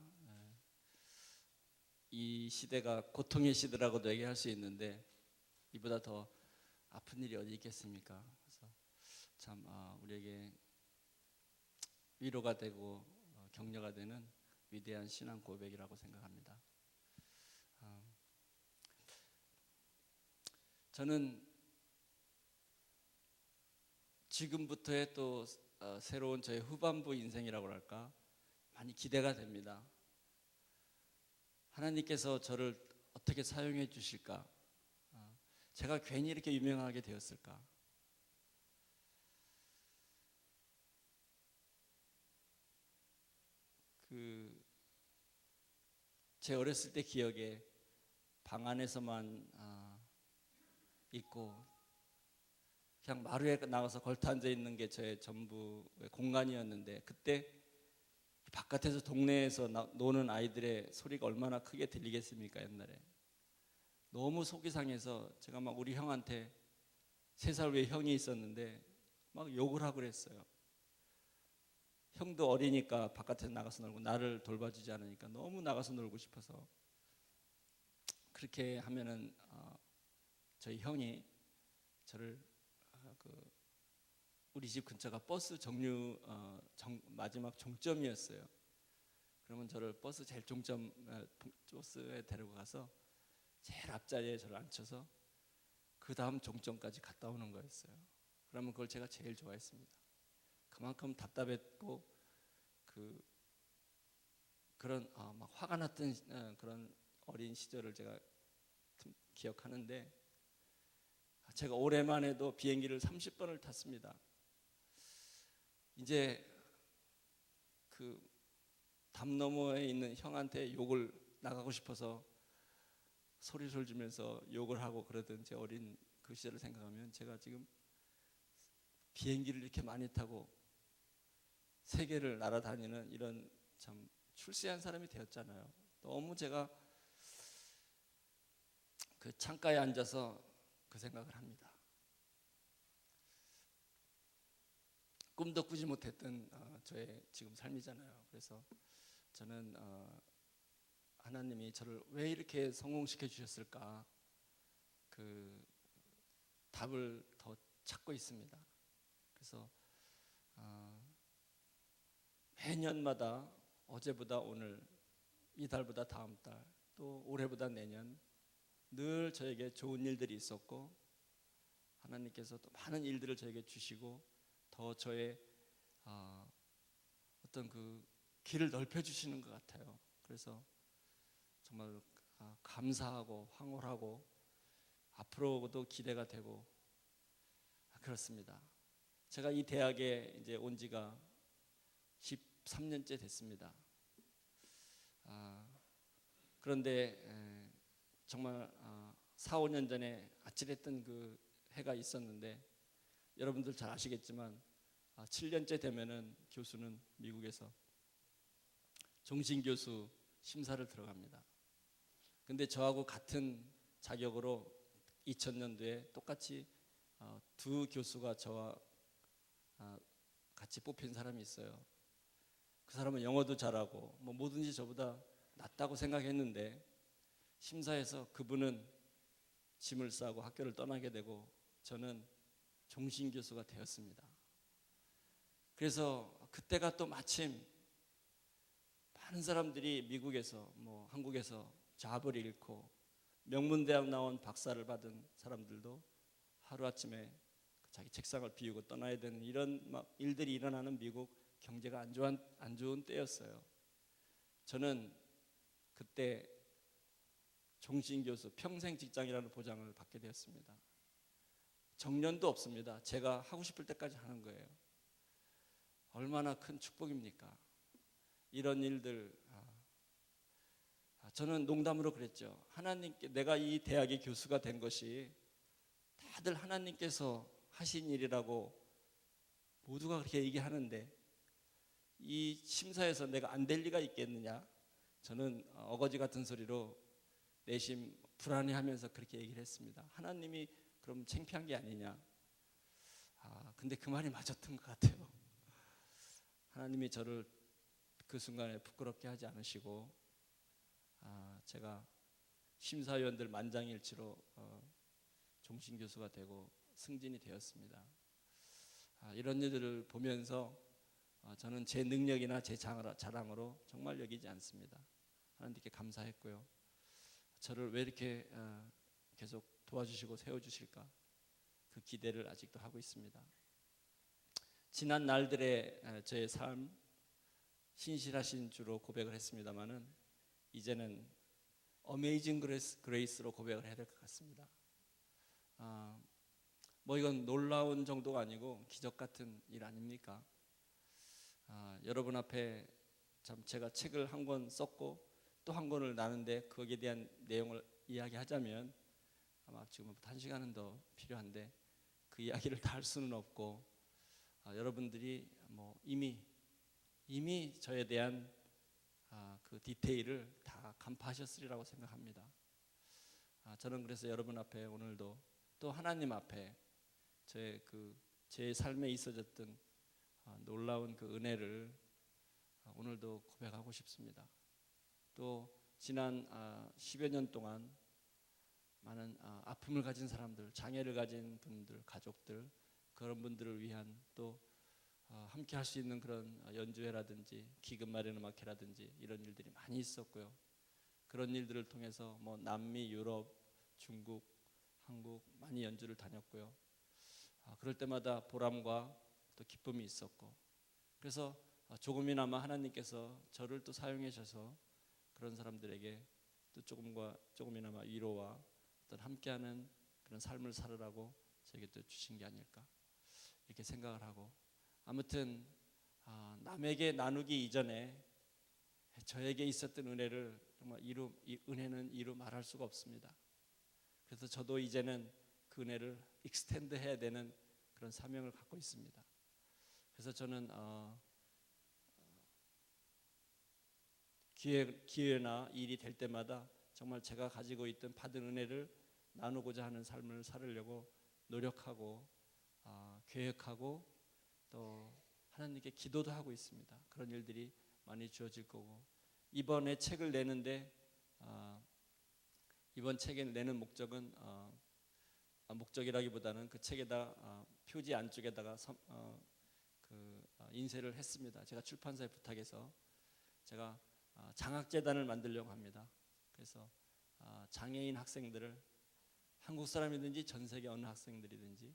이 시대가 고통의 시대라고도 얘기할 수 있는데 이보다 더 아픈 일이 어디 있겠습니까? 그래서 참 우리에게 위로가 되고 격려가 되는 위대한 신앙 고백이라고 생각합니다. 저는 지금부터의 또 새로운 저의 후반부 인생이라고 할까 많이 기대가 됩니다. 하나님께서 저를 어떻게 사용해 주실까? 제가 괜히 이렇게 유명하게 되었을까? 제 어렸을 때 기억에 방 안에서만 있고 그냥 마루에 나가서 걸터 앉아 있는 게 저의 전부의 공간이었는데 그때 바깥에서 동네에서 노는 아이들의 소리가 얼마나 크게 들리겠습니까? 옛날에 너무 속이 상해서 제가 막 우리 형한테 3살 위에 형이 있었는데 막 욕을 하고 그랬어요. 형도 어리니까 바깥에 나가서 놀고 나를 돌봐주지 않으니까 너무 나가서 놀고 싶어서 그렇게 하면은 저희 형이 저를 우리 집 근처가 버스 정류 마지막 종점이었어요. 그러면 저를 버스 제일 종점 버스에 데리고 가서 제일 앞자리에 저를 앉혀서 그 다음 종점까지 갔다 오는 거였어요. 그러면 그걸 제가 제일 좋아했습니다. 그만큼 답답했고 그런 막 화가 났던 그런 어린 시절을 제가 기억하는데 제가 올해만 해도 비행기를 30번을 탔습니다. 이제 담 너머에 있는 형한테 욕을 나가고 싶어서 소리를 지면서 욕을 하고 그러던 제 어린 그 시절을 생각하면 제가 지금 비행기를 이렇게 많이 타고 세계를 날아다니는 이런 참 출세한 사람이 되었잖아요. 너무 제가 그 창가에 앉아서 그 생각을 합니다. 꿈도 꾸지 못했던 저의 지금 삶이잖아요. 그래서 저는 하나님이 저를 왜 이렇게 성공시켜 주셨을까 그 답을 더 찾고 있습니다. 그래서 매년마다 어제보다 오늘, 이달보다 다음 달, 또 올해보다 내년 늘 저에게 좋은 일들이 있었고 하나님께서 또 많은 일들을 저에게 주시고 더 저의 어떤 그 길을 넓혀주시는 것 같아요. 그래서 정말 감사하고 황홀하고 앞으로도 기대가 되고 그렇습니다. 제가 이 대학에 이제 온 지가 13년째 됐습니다. 그런데 정말 4, 5년 전에 아찔했던 그 해가 있었는데 여러분들 잘 아시겠지만 7년째 되면은 교수는 미국에서 종신교수 심사를 들어갑니다. 근데 저하고 같은 자격으로 2000년도에 똑같이 두 교수가 저와 같이 뽑힌 사람이 있어요. 그 사람은 영어도 잘하고 뭐 뭐든지 저보다 낫다고 생각했는데 심사에서 그분은 짐을 싸고 학교를 떠나게 되고 저는 종신교수가 되었습니다. 그래서 그때가 또 마침 많은 사람들이 미국에서 뭐 한국에서 잡을 잃고 명문대학 나온 박사를 받은 사람들도 하루아침에 자기 책상을 비우고 떠나야 되는 이런 막 일들이 일어나는 미국 경제가 안 좋은 때였어요. 저는 그때 종신교수 평생 직장이라는 보장을 받게 되었습니다. 정년도 없습니다. 제가 하고 싶을 때까지 하는 거예요. 얼마나 큰 축복입니까? 이런 일들 저는 농담으로 그랬죠. 하나님께 내가 이 대학의 교수가 된 것이 다들 하나님께서 하신 일이라고 모두가 그렇게 얘기하는데 이 심사에서 내가 안 될 리가 있겠느냐? 저는 어거지 같은 소리로 내심 불안해하면서 그렇게 얘기를 했습니다. 하나님이 그럼 창피한 게 아니냐? 근데 그 말이 맞았던 것 같아요. 하나님이 저를 그 순간에 부끄럽게 하지 않으시고 제가 심사위원들 만장일치로 종신 교수가 되고 승진이 되었습니다. 이런 일들을 보면서 저는 제 능력이나 제 자랑으로 정말 여기지 않습니다. 하나님께 감사했고요. 저를 왜 이렇게 계속 도와주시고 세워주실까? 그 기대를 아직도 하고 있습니다. 지난 날들의 저의 삶, 신실하신 주로 고백을 했습니다마는 이제는 어메이징 그레이스로 고백을 해야 될 것 같습니다. 뭐 이건 놀라운 정도가 아니고 기적 같은 일 아닙니까? 여러분 앞에 참 제가 책을 한 권 썼고 또 한 권을 나는데 거기에 대한 내용을 이야기하자면 아마 지금부터 1시간은 더 필요한데 그 이야기를 다 할 수는 없고 여러분들이 뭐 이미 저에 대한 그 디테일을 다 간파하셨으리라고 생각합니다. 저는 그래서 여러분 앞에 오늘도 또 하나님 앞에 제 삶에 있어졌던 놀라운 그 은혜를 오늘도 고백하고 싶습니다. 또 지난 10여 년 동안 많은 아픔을 가진 사람들, 장애를 가진 분들, 가족들, 그런 분들을 위한 또 함께 할 수 있는 그런 연주회라든지 기금 마련 음악회라든지 이런 일들이 많이 있었고요. 그런 일들을 통해서 뭐 남미, 유럽, 중국, 한국 많이 연주를 다녔고요. 그럴 때마다 보람과 또 기쁨이 있었고, 그래서 조금이나마 하나님께서 저를 또 사용해 주셔서 그런 사람들에게 또 조금이나마 위로와 어떤 함께하는 그런 삶을 살으라고 저에게 또 주신 게 아닐까 이렇게 생각을 하고, 아무튼 남에게 나누기 이전에 저에게 있었던 은혜를 정말 이 은혜는 이루 말할 수가 없습니다. 그래서 저도 이제는 그 은혜를 익스텐드 해야 되는 그런 사명을 갖고 있습니다. 그래서 저는 기회나 일이 될 때마다 정말 제가 가지고 있던 받은 은혜를 나누고자 하는 삶을 살으려고 노력하고 계획하고 또 하나님께 기도도 하고 있습니다. 그런 일들이 많이 주어질 거고, 이번에 책을 내는데 이번 책에 내는 목적은 목적이라기보다는 그 책에다 표지 안쪽에다가 인쇄를 했습니다. 제가 출판사에 부탁해서 제가 장학재단을 만들려고 합니다. 그래서 장애인 학생들을 한국 사람이든지 전 세계 어느 학생들이든지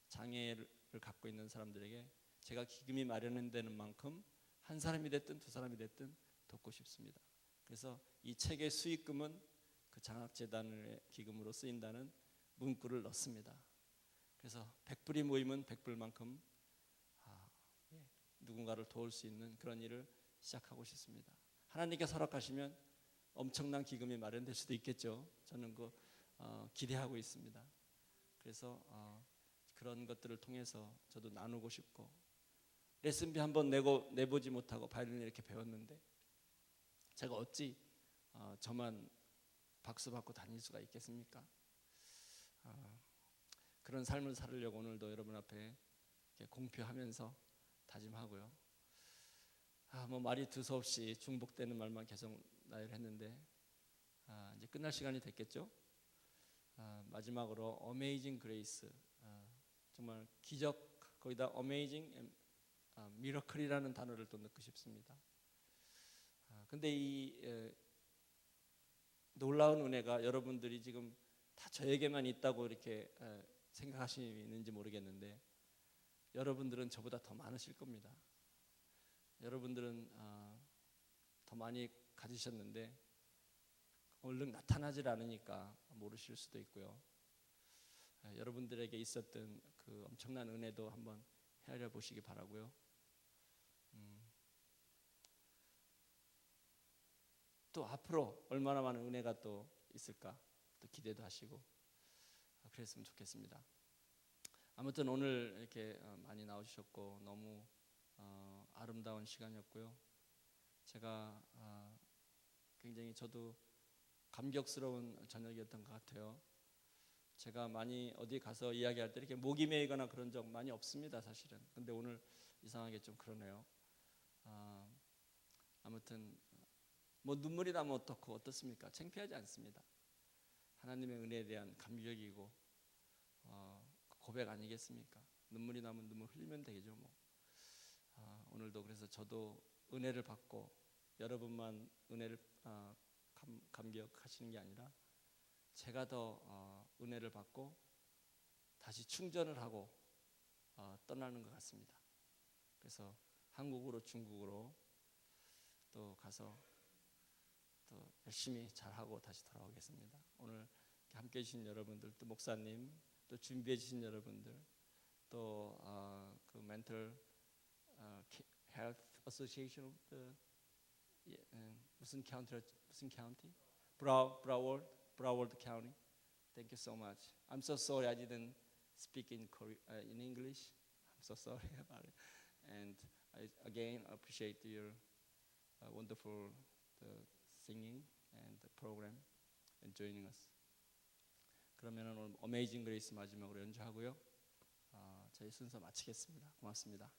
장애를 갖고 있는 사람들에게 제가 기금이 마련되는 만큼 한 사람이 됐든 두 사람이 됐든 돕고 싶습니다. 그래서 이 책의 수익금은 그 장학재단의 기금으로 쓰인다는 문구를 넣습니다. 그래서 100불이 모이면 100불만큼 누군가를 도울 수 있는 그런 일을 시작하고 싶습니다. 하나님께 허락하시면 엄청난 기금이 마련될 수도 있겠죠. 저는 기대하고 있습니다. 그래서 그런 것들을 통해서 저도 나누고 싶고, 레슨비 한번 내보지 못하고 바이올린을 이렇게 배웠는데 제가 어찌 저만 박수 받고 다닐 수가 있겠습니까? 그런 삶을 살으려고 오늘도 여러분 앞에 이렇게 공표하면서 다짐하고요. 뭐 말이 두서없이 중복되는 말만 계속 나열했는데 이제 끝날 시간이 됐겠죠. 마지막으로 어메이징 그레이스, 정말 기적, 거기다 어메이징 미러클이라는 단어를 또 넣고 싶습니다. 근데 이 놀라운 은혜가 여러분들이 지금 다 저에게만 있다고 이렇게 생각하시는지 모르겠는데, 여러분들은 저보다 더 많으실 겁니다. 여러분들은 더 많이 가지셨는데 얼른 나타나질 않으니까 모르실 수도 있고요. 여러분들에게 있었던 그 엄청난 은혜도 한번 헤아려 보시기 바라고요. 또 앞으로 얼마나 많은 은혜가 또 있을까 또 기대도 하시고 그랬으면 좋겠습니다. 아무튼 오늘 이렇게 많이 나오셨고 너무 아름다운 시간이었고요. 제가 굉장히 저도 감격스러운 저녁이었던 것 같아요. 제가 많이 어디 가서 이야기할 때 이렇게 목이 메이거나 그런 적 많이 없습니다, 사실은. 근데 오늘 이상하게 좀 그러네요. 아무튼 뭐 눈물이 나면 어떻고 어떻습니까? 창피하지 않습니다. 하나님의 은혜에 대한 감격이고 고백 아니겠습니까? 눈물이 나면 눈물 흘리면 되죠 뭐. 오늘도 그래서 저도 은혜를 받고 여러분만 은혜를 감격하시는 게 아니라 제가 더 은혜를 받고 다시 충전을 하고 떠나는 것 같습니다. 그래서 한국으로 중국으로 또 가서 또 열심히 잘하고 다시 돌아오겠습니다. 오늘 함께 해주신 여러분들, 또 목사님, 또 준비해 주신 여러분들, 또 그 멘털 헬스 어소시에이션 무슨 카운티? 브라워드 카운티. Thank you so much. I'm so sorry I didn't speak in English. I'm so sorry about it. And I again appreciate your wonderful singing and the program and joining us. 그러면 오늘 Amazing Grace 마지막으로 연주하고요. 저희 순서 마치겠습니다. 고맙습니다.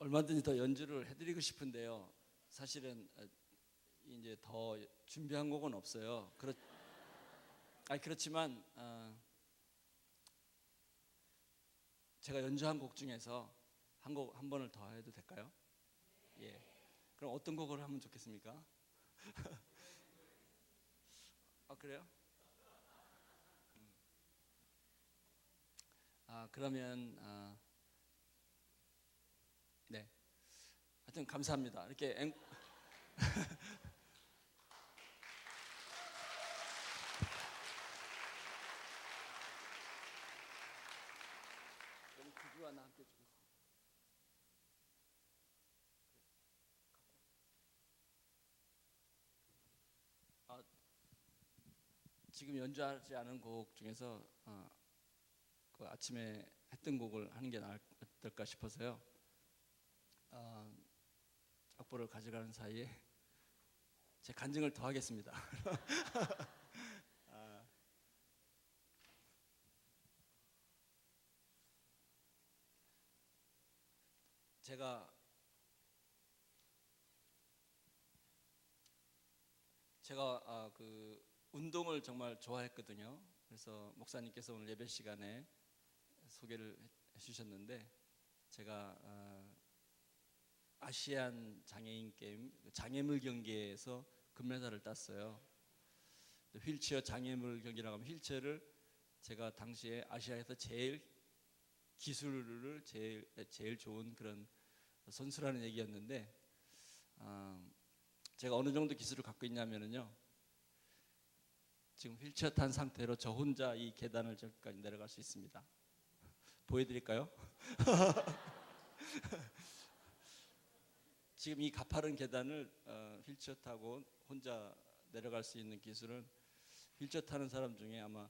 얼마든지 더 연주를 해드리고 싶은데요. 사실은 이제 더 준비한 곡은 없어요. 그렇지만 제가 연주한 곡 중에서 한 번을 더 해도 될까요? 예. 그럼 어떤 곡을 하면 좋겠습니까? 그래요? 그러면 네. 하여튼 감사합니다. 이렇게 구두와 나 함께 주겠습니다. 지금 연주하지 않은 곡 중에서 그 아침에 했던 곡을 하는 게 어떨까 싶어서요. 악보를 가져가는 사이에 제 간증을 더 하겠습니다. 제가 그 운동을 정말 좋아했거든요. 그래서 목사님께서 오늘 예배 시간에 소개를 해주셨는데 제가 아시안 장애인 게임 장애물 경기에서 금메달을 땄어요. 휠체어 장애물 경기라고 하면 휠체어를 제가 당시에 아시아에서 기술을 제일 좋은 그런 선수라는 얘기였는데 제가 어느 정도 기술을 갖고 있냐면요. 지금 휠체어 탄 상태로 저 혼자 이 계단을 저기까지 내려갈 수 있습니다. 보여드릴까요? 지금 이 가파른 계단을 휠체어 타고 혼자 내려갈 수 있는 기술은 휠체어 타는 사람 중에 아마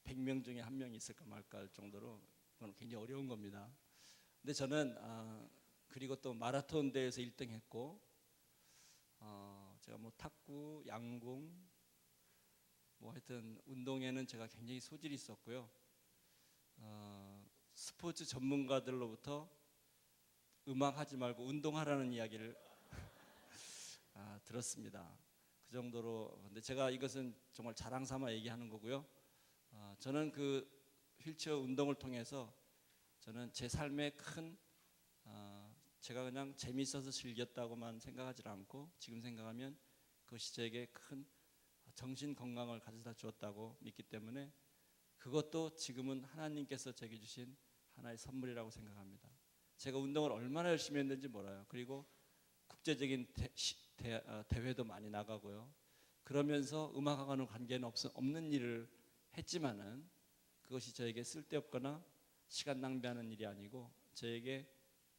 100명 중에 한 명 있을까 말까 할 정도로 그건 굉장히 어려운 겁니다. 근데 저는 그리고 또 마라톤 대회에서 1등 했고 제가 뭐 탁구, 양궁 뭐 하여튼 운동에는 제가 굉장히 소질이 있었고요. 스포츠 전문가들로부터 음악 하지 말고 운동하라는 이야기를 들었습니다. 그 정도로. 근데 제가 이것은 정말 자랑 삼아 얘기하는 거고요. 저는 그 휠체어 운동을 통해서 저는 제 삶에 큰 제가 그냥 재미있어서 즐겼다고만 생각하지 않고 지금 생각하면 그것이 저에게 큰 정신 건강을 가져다 주었다고 믿기 때문에 그것도 지금은 하나님께서 제게 주신 하나의 선물이라고 생각합니다. 제가 운동을 얼마나 열심히 했는지 몰라요. 그리고 국제적인 대회도 많이 나가고요. 그러면서 음악하고는 관계는 없는 일을 했지만은 그것이 저에게 쓸데없거나 시간 낭비하는 일이 아니고 저에게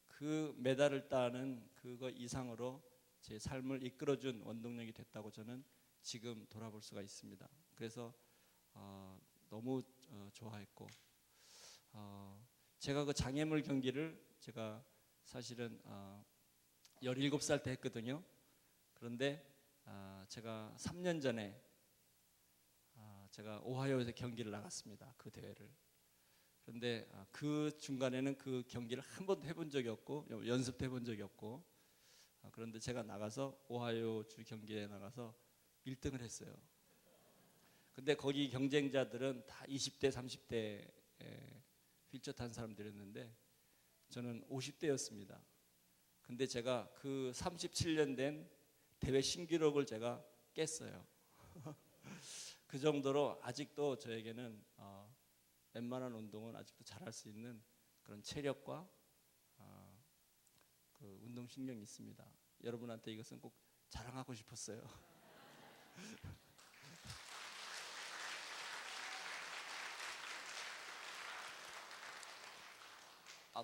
그 메달을 따는 그거 이상으로 제 삶을 이끌어준 원동력이 됐다고 저는 지금 돌아볼 수가 있습니다. 그래서 너무 좋아했고 제가 그 장애물 경기를 제가 사실은 17살 때 했거든요. 그런데 제가 3년 전에 제가 오하이오에서 경기를 나갔습니다. 그 대회를. 그런데 그 중간에는 그 경기를 한 번도 해본 적이 없고 연습도 해본 적이 없고 그런데 제가 나가서 오하이오 주 경기에 나가서 1등을 했어요. 근데 거기 경쟁자들은 다 20대, 30대 휠체어 탄 사람들이었는데 저는 50대였습니다. 근데 제가 그 37년 된 대회 신기록을 제가 깼어요. 그 정도로 아직도 저에게는 웬만한 운동은 아직도 잘할 수 있는 그런 체력과 그 운동 신경이 있습니다. 여러분한테 이것은 꼭 자랑하고 싶었어요.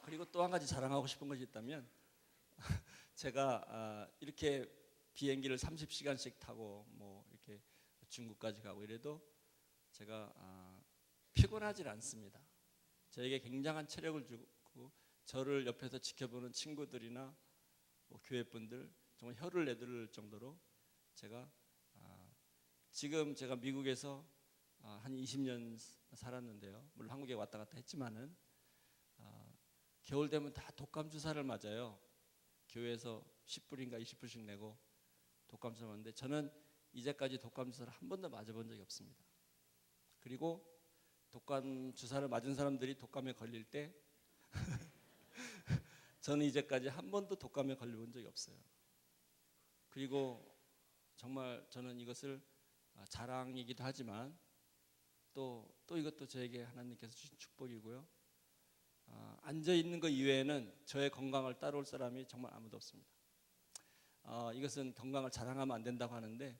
그리고 또 한 가지 자랑하고 싶은 것이 있다면 제가 이렇게 비행기를 30시간씩 타고 뭐 이렇게 중국까지 가고 이래도 제가 피곤하지 않습니다. 저에게 굉장한 체력을 주고 저를 옆에서 지켜보는 친구들이나 뭐 교회 분들 정말 혀를 내두를 정도로 제가 지금 제가 미국에서 한 20년 살았는데요. 물론 한국에 왔다 갔다 했지만은 겨울 되면 다 독감 주사를 맞아요. 교회에서 10불인가 20불씩 내고 독감 주사 맞는데 저는 이제까지 독감 주사를 한 번도 맞아본 적이 없습니다. 그리고 독감 주사를 맞은 사람들이 독감에 걸릴 때 저는 이제까지 한 번도 독감에 걸려본 적이 없어요. 그리고 정말 저는 이것을 자랑이기도 하지만 또 이것도 저에게 하나님께서 주신 축복이고요. 앉아 있는 것 이외에는 저의 건강을 따라올 사람이 정말 아무도 없습니다. 이것은 건강을 자랑하면 안 된다고 하는데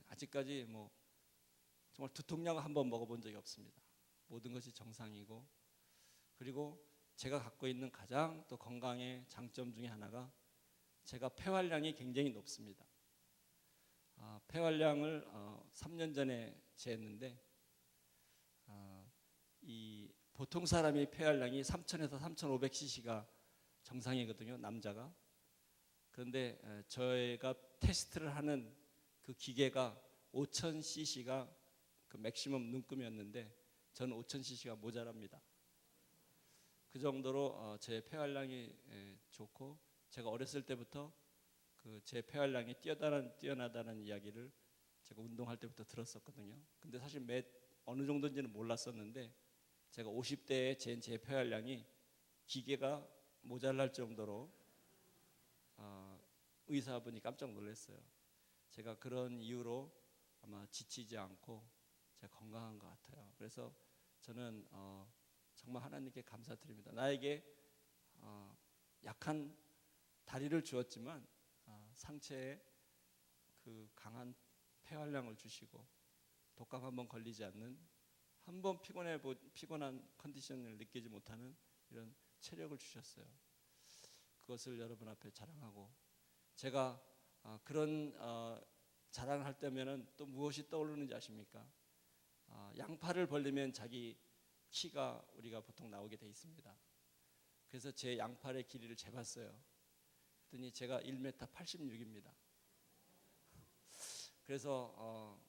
아직까지 뭐 정말 두통약을 한번 먹어본 적이 없습니다. 모든 것이 정상이고, 그리고 제가 갖고 있는 가장 또 건강의 장점 중에 하나가 제가 폐활량이 굉장히 높습니다. 폐활량을 3년 전에 재했는데 이 보통 사람이 폐활량이 3,000에서 3,500cc가 정상이거든요, 남자가. 그런데 저희가 테스트를 하는 그 기계가 5,000cc가 그 맥시멈 눈금이었는데 저는 5,000cc가 모자랍니다. 그 정도로 제 폐활량이 좋고, 제가 어렸을 때부터 그 제 폐활량이 뛰어나다는 이야기를 제가 운동할 때부터 들었었거든요. 근데 사실 어느 정도인지는 몰랐었는데 제가 50대에 제 폐활량이 기계가 모자랄 정도로 의사분이 깜짝 놀랐어요. 제가 그런 이유로 아마 지치지 않고 제가 건강한 것 같아요. 그래서 저는 정말 하나님께 감사드립니다. 나에게 약한 다리를 주었지만 상체에 그 강한 폐활량을 주시고 독감 한번 걸리지 않는, 한번 피곤한 컨디션을 느끼지 못하는 이런 체력을 주셨어요. 그것을 여러분 앞에 자랑하고, 제가 그런 자랑을 할 때면은 또 무엇이 떠오르는지 아십니까? 양팔을 벌리면 자기 키가 우리가 보통 나오게 돼 있습니다. 그래서 제 양팔의 길이를 재봤어요. 그랬더니 제가 1m 86입니다. 그래서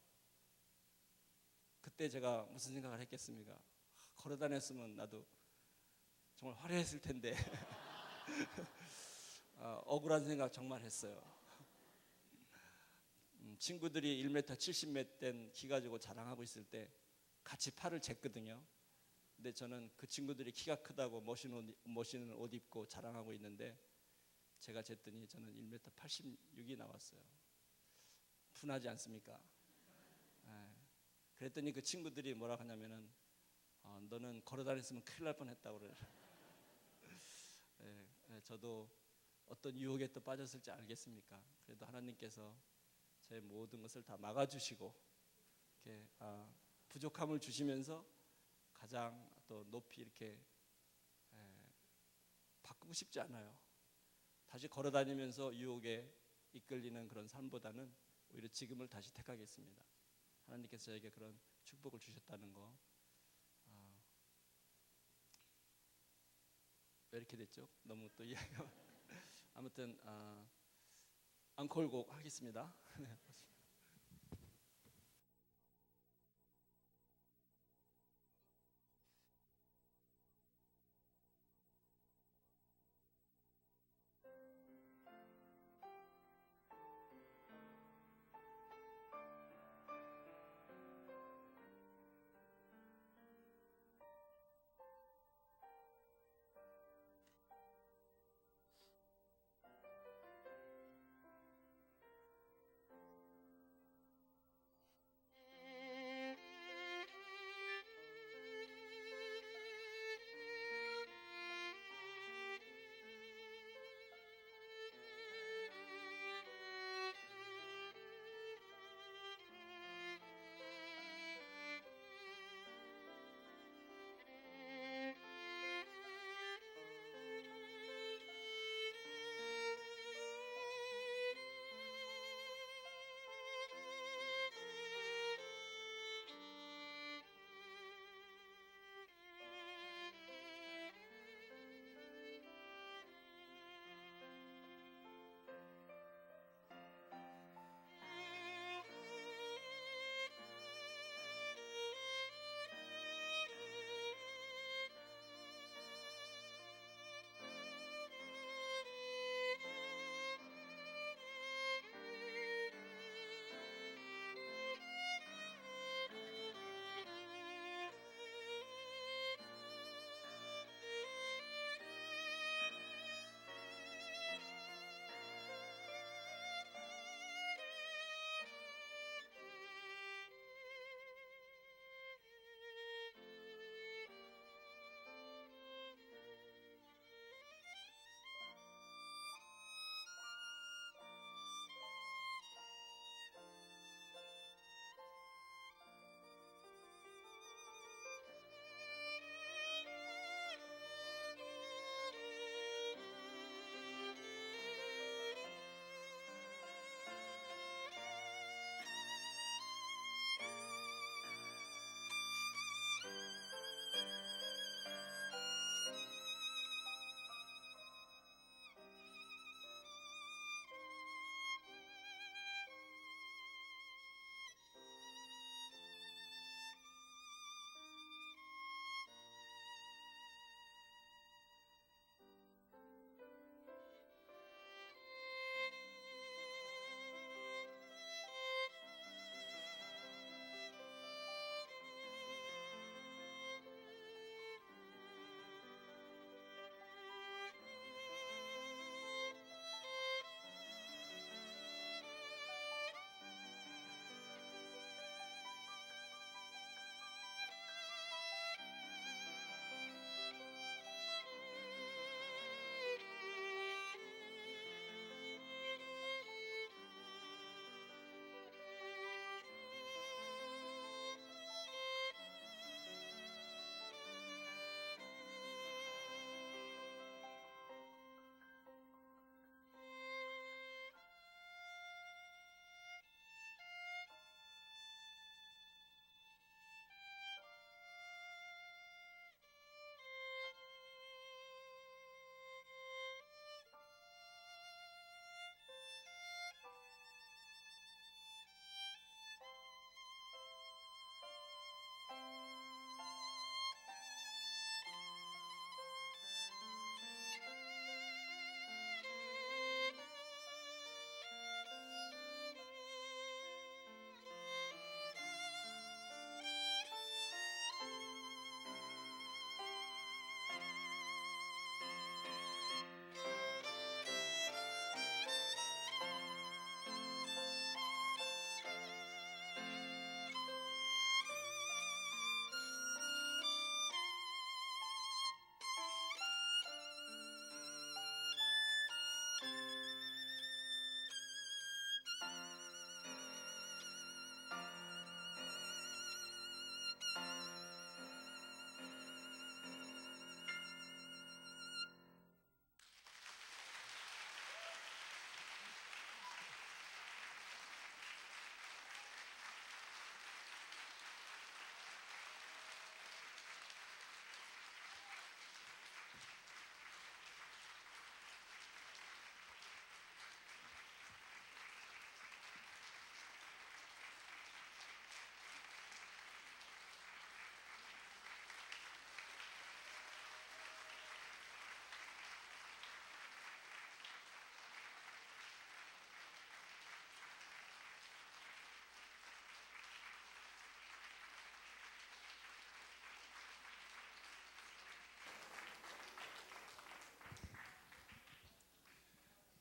그때 제가 무슨 생각을 했겠습니까? 걸어 다녔으면 나도 정말 화려했을 텐데 억울한 생각 정말 했어요. 친구들이 1m 70몇 된 키 가지고 자랑하고 있을 때 같이 팔을 쟀거든요. 근데 저는 그 친구들이 키가 크다고 멋있는 옷 입고 자랑하고 있는데 제가 쟀더니 저는 1m 86이 나왔어요. 분하지 않습니까? 그랬더니 그 친구들이 뭐라고 하냐면은 너는 걸어 다녔으면 큰일 날 뻔했다고 그래요. 저도 어떤 유혹에 또 빠졌을지 알겠습니까? 그래도 하나님께서 제 모든 것을 다 막아주시고 이렇게 부족함을 주시면서 가장 또 높이 이렇게 바꾸고 싶지 않아요. 다시 걸어 다니면서 유혹에 이끌리는 그런 삶보다는 오히려 지금을 다시 택하겠습니다. 하나님께서 저에게 그런 축복을 주셨다는 거. 왜 이렇게 됐죠? 너무 또 이야기가 아무튼 앙콜곡 하겠습니다.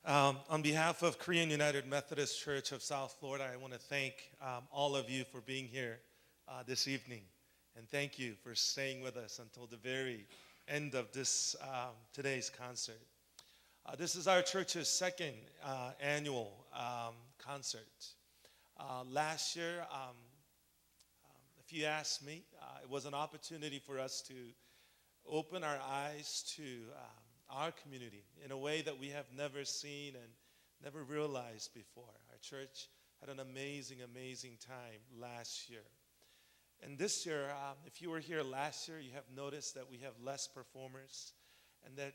On behalf of Korean United Methodist Church of South Florida, I want to thank all of you for being here this evening. And thank you for staying with us until the very end of this today's concert. This is our church's second annual concert. Last year, if you ask me, it was an opportunity for us to open our eyes to our community in a way that we have never seen and never realized before. Our church had an amazing, amazing time last year. And this year, if you were here last year, you have noticed that we have less performers and that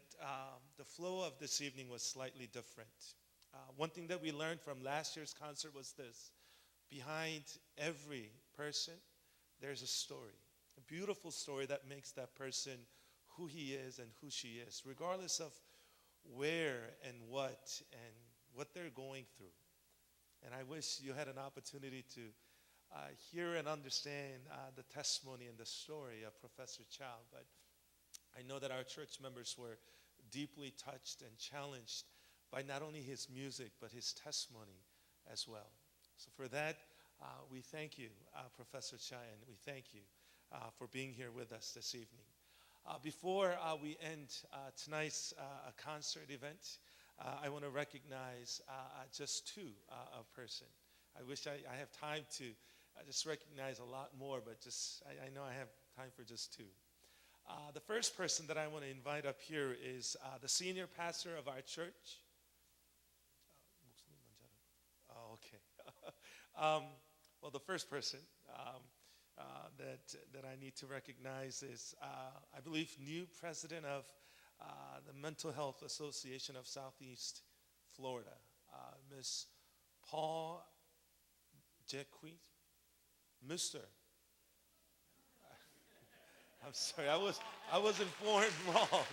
the flow of this evening was slightly different. One thing that we learned from last year's concert was this: behind every person, there's a story, a beautiful story that makes that person who he is and who she is, regardless of where and what they're going through. And I wish you had an opportunity to hear and understand the testimony and the story of Professor Chow. But I know that our church members were deeply touched and challenged by not only his music, but his testimony as well. So for that, we thank you, Professor Chow, and we thank you for being here with us this evening. Before we end tonight's concert event, I want to recognize just two person. I wish I have time to just recognize a lot more, but I know I have time for just two. The first person that I want to invite up here is the senior pastor of our church. Oh, okay. Well, the first person that I need to recognize is, I believe, new president of the Mental Health Association of Southeast Florida, Ms. Paul Jequit. Mr. I'm sorry, I was informed wrong.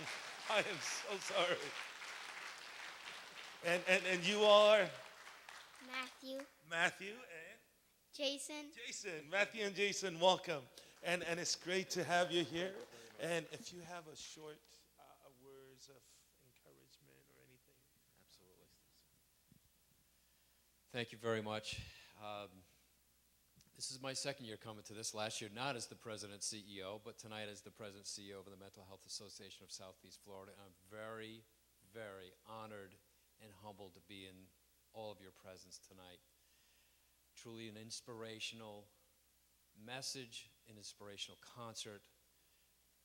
I am so sorry. And you are? Matthew and? Jason. Matthew and Jason, welcome. And it's great to have you here. And if you have a short words of encouragement or anything. Absolutely. Thank you very much. This is my second year coming to this. Last year, not as the president CEO, but tonight as the president CEO of the Mental Health Association of Southeast Florida. And I'm very, very honored and humbled to be in all of your presence tonight. Truly an inspirational message, an inspirational concert,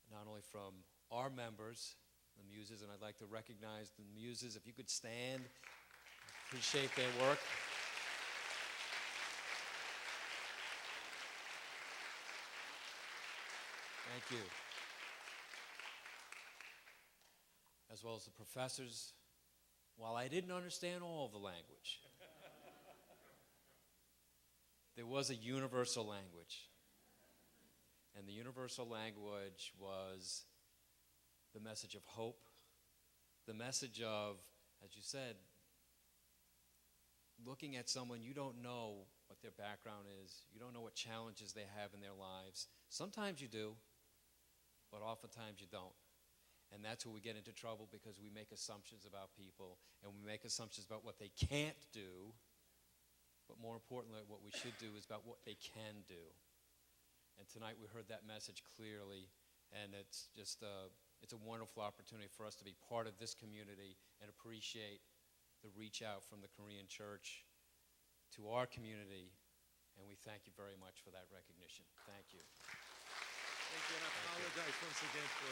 not only from our members, the Muses, and I'd like to recognize the Muses. If you could stand, appreciate their work. Thank you. As well as the professors. While I didn't understand all of the language, there was a universal language. And the universal language was the message of hope, the message of, as you said, looking at someone, you don't know what their background is, you don't know what challenges they have in their lives. Sometimes you do, but oftentimes you don't. And that's where we get into trouble, because we make assumptions about people, and we make assumptions about what they can't do, but more importantly, what we should do is about what they can do. And tonight we heard that message clearly, and it's just it's a wonderful opportunity for us to be part of this community and appreciate the reach out from the Korean Church to our community, and we thank you very much for that recognition. Thank you. Thank you, and I apologize once again for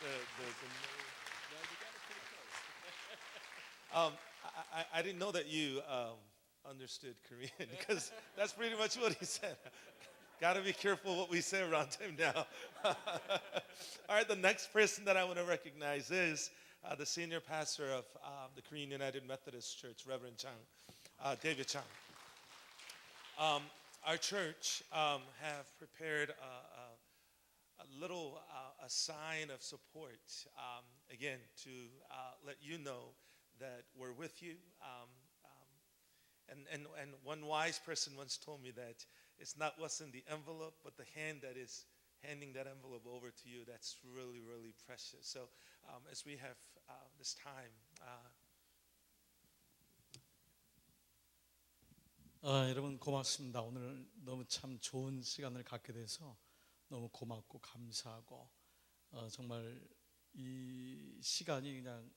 the no, you got it pretty close. I didn't know that you understood Korean, because that's pretty much what he said. Got to be careful what we say around him now. All right, the next person that I want to recognize is the senior pastor of the Korean United Methodist Church, Reverend Chang, David Chang. Our church have prepared a little a sign of support, again, to let you know that we're with you. And one wise person once told me that it's not what's in the envelope, but the hand that is handing that envelope over to you that's really, really precious. So as we have this time, 여러분 고맙습니다. 오늘 너무 참 좋은 시간을 갖게 돼서 너무 고맙고 감사하고 정말 이 시간이 그냥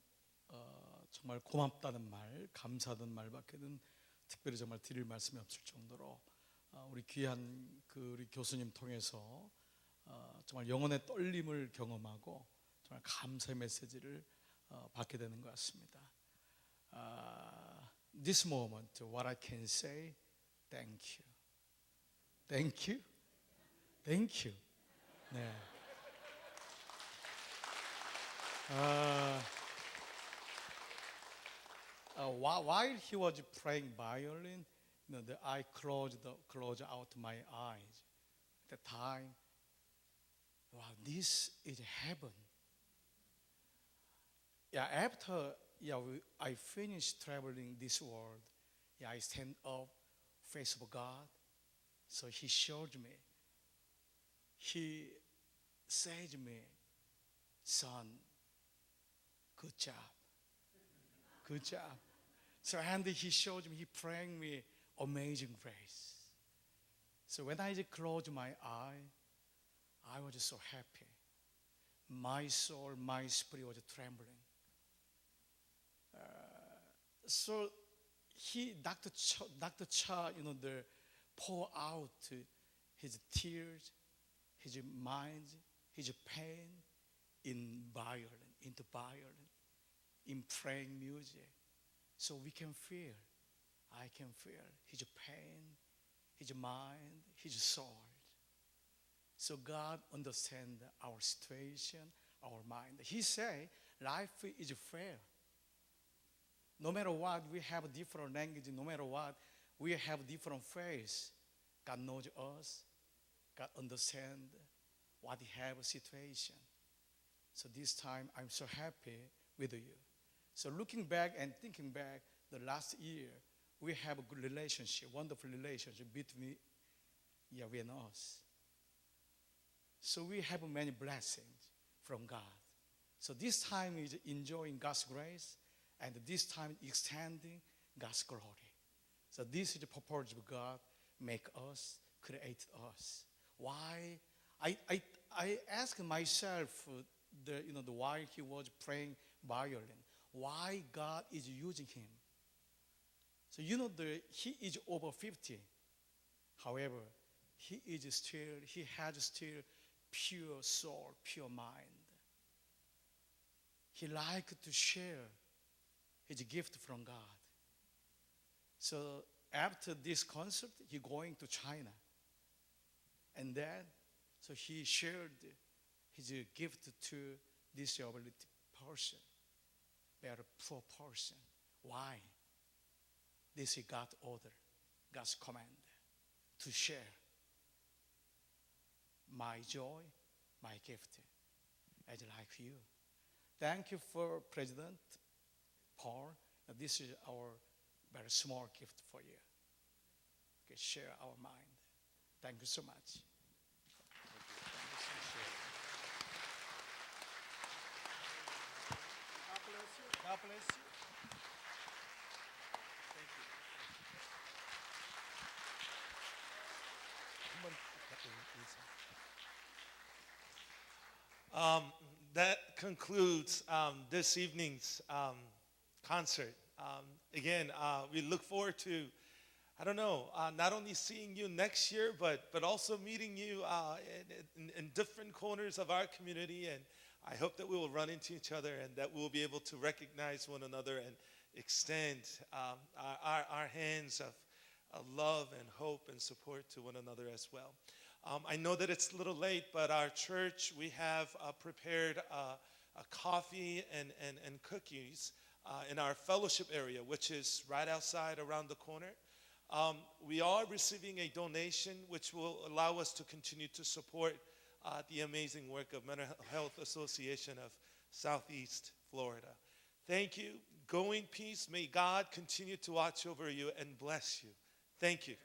정말 고맙다는 말, 감사하다는 말밖에는 특별히 정말 드릴 말씀이 없을 정도로 우리 귀한 우리 교수님 통해서 정말 영혼의 떨림을 경험하고 정말 감사의 메시지를 받게 되는 것 같습니다. This moment, what I can say, thank you, thank you, thank you. 네. While he was playing violin, I closed out my eyes. At the time, wow, this is heaven. Yeah, after I finished traveling this world, I stand up, face of God. So He showed me. He said to me, "Son, good job, good job." So and He showed me, He praying me, amazing grace. So when I closed my eye, I was so happy. My soul, my spirit was trembling. So Dr. Cha, pour out his tears, his mind, his pain in violin, in praying music. So we can feel, I can feel his pain, his mind, his soul. So God understands our situation, our mind. He say, life is fair. No matter what, we have different language. No matter what, we have different faith. God knows us. God understands what we have a situation. So this time, I'm so happy with you. So looking back and thinking back, the last year, we have a good relationship, wonderful relationship between Yahweh and us. So we have many blessings from God. So this time is enjoying God's grace, and this time extending God's glory. So this is the purpose of God, make us, create us. Why? I ask myself, while he was praying violin, why God is using him. So he is over 50. However, he has still pure soul, pure mind. He likes to share his gift from God. So after this concert, he going to China. And then, so he shared his gift to disability person, very poor person. Why? This is God's order, God's command, to share my joy, my gift, as like you. Thank you for President Paul. This is our very small gift for you. Okay, share our mind. Thank you so much. God bless you. God bless you. Thank you. That concludes this evening's concert. Again, we look forward to, not only seeing you next year, but also meeting you in different corners of our community. And I hope that we will run into each other and that we will be able to recognize one another and extend our hands of love and hope and support to one another as well. I know that it's a little late, but our church, we have prepared a coffee and cookies in our fellowship area, which is right outside around the corner. We are receiving a donation which will allow us to continue to support the amazing work of Mental Health Association of Southeast Florida. Thank you. Go in peace. May God continue to watch over you and bless you. Thank you.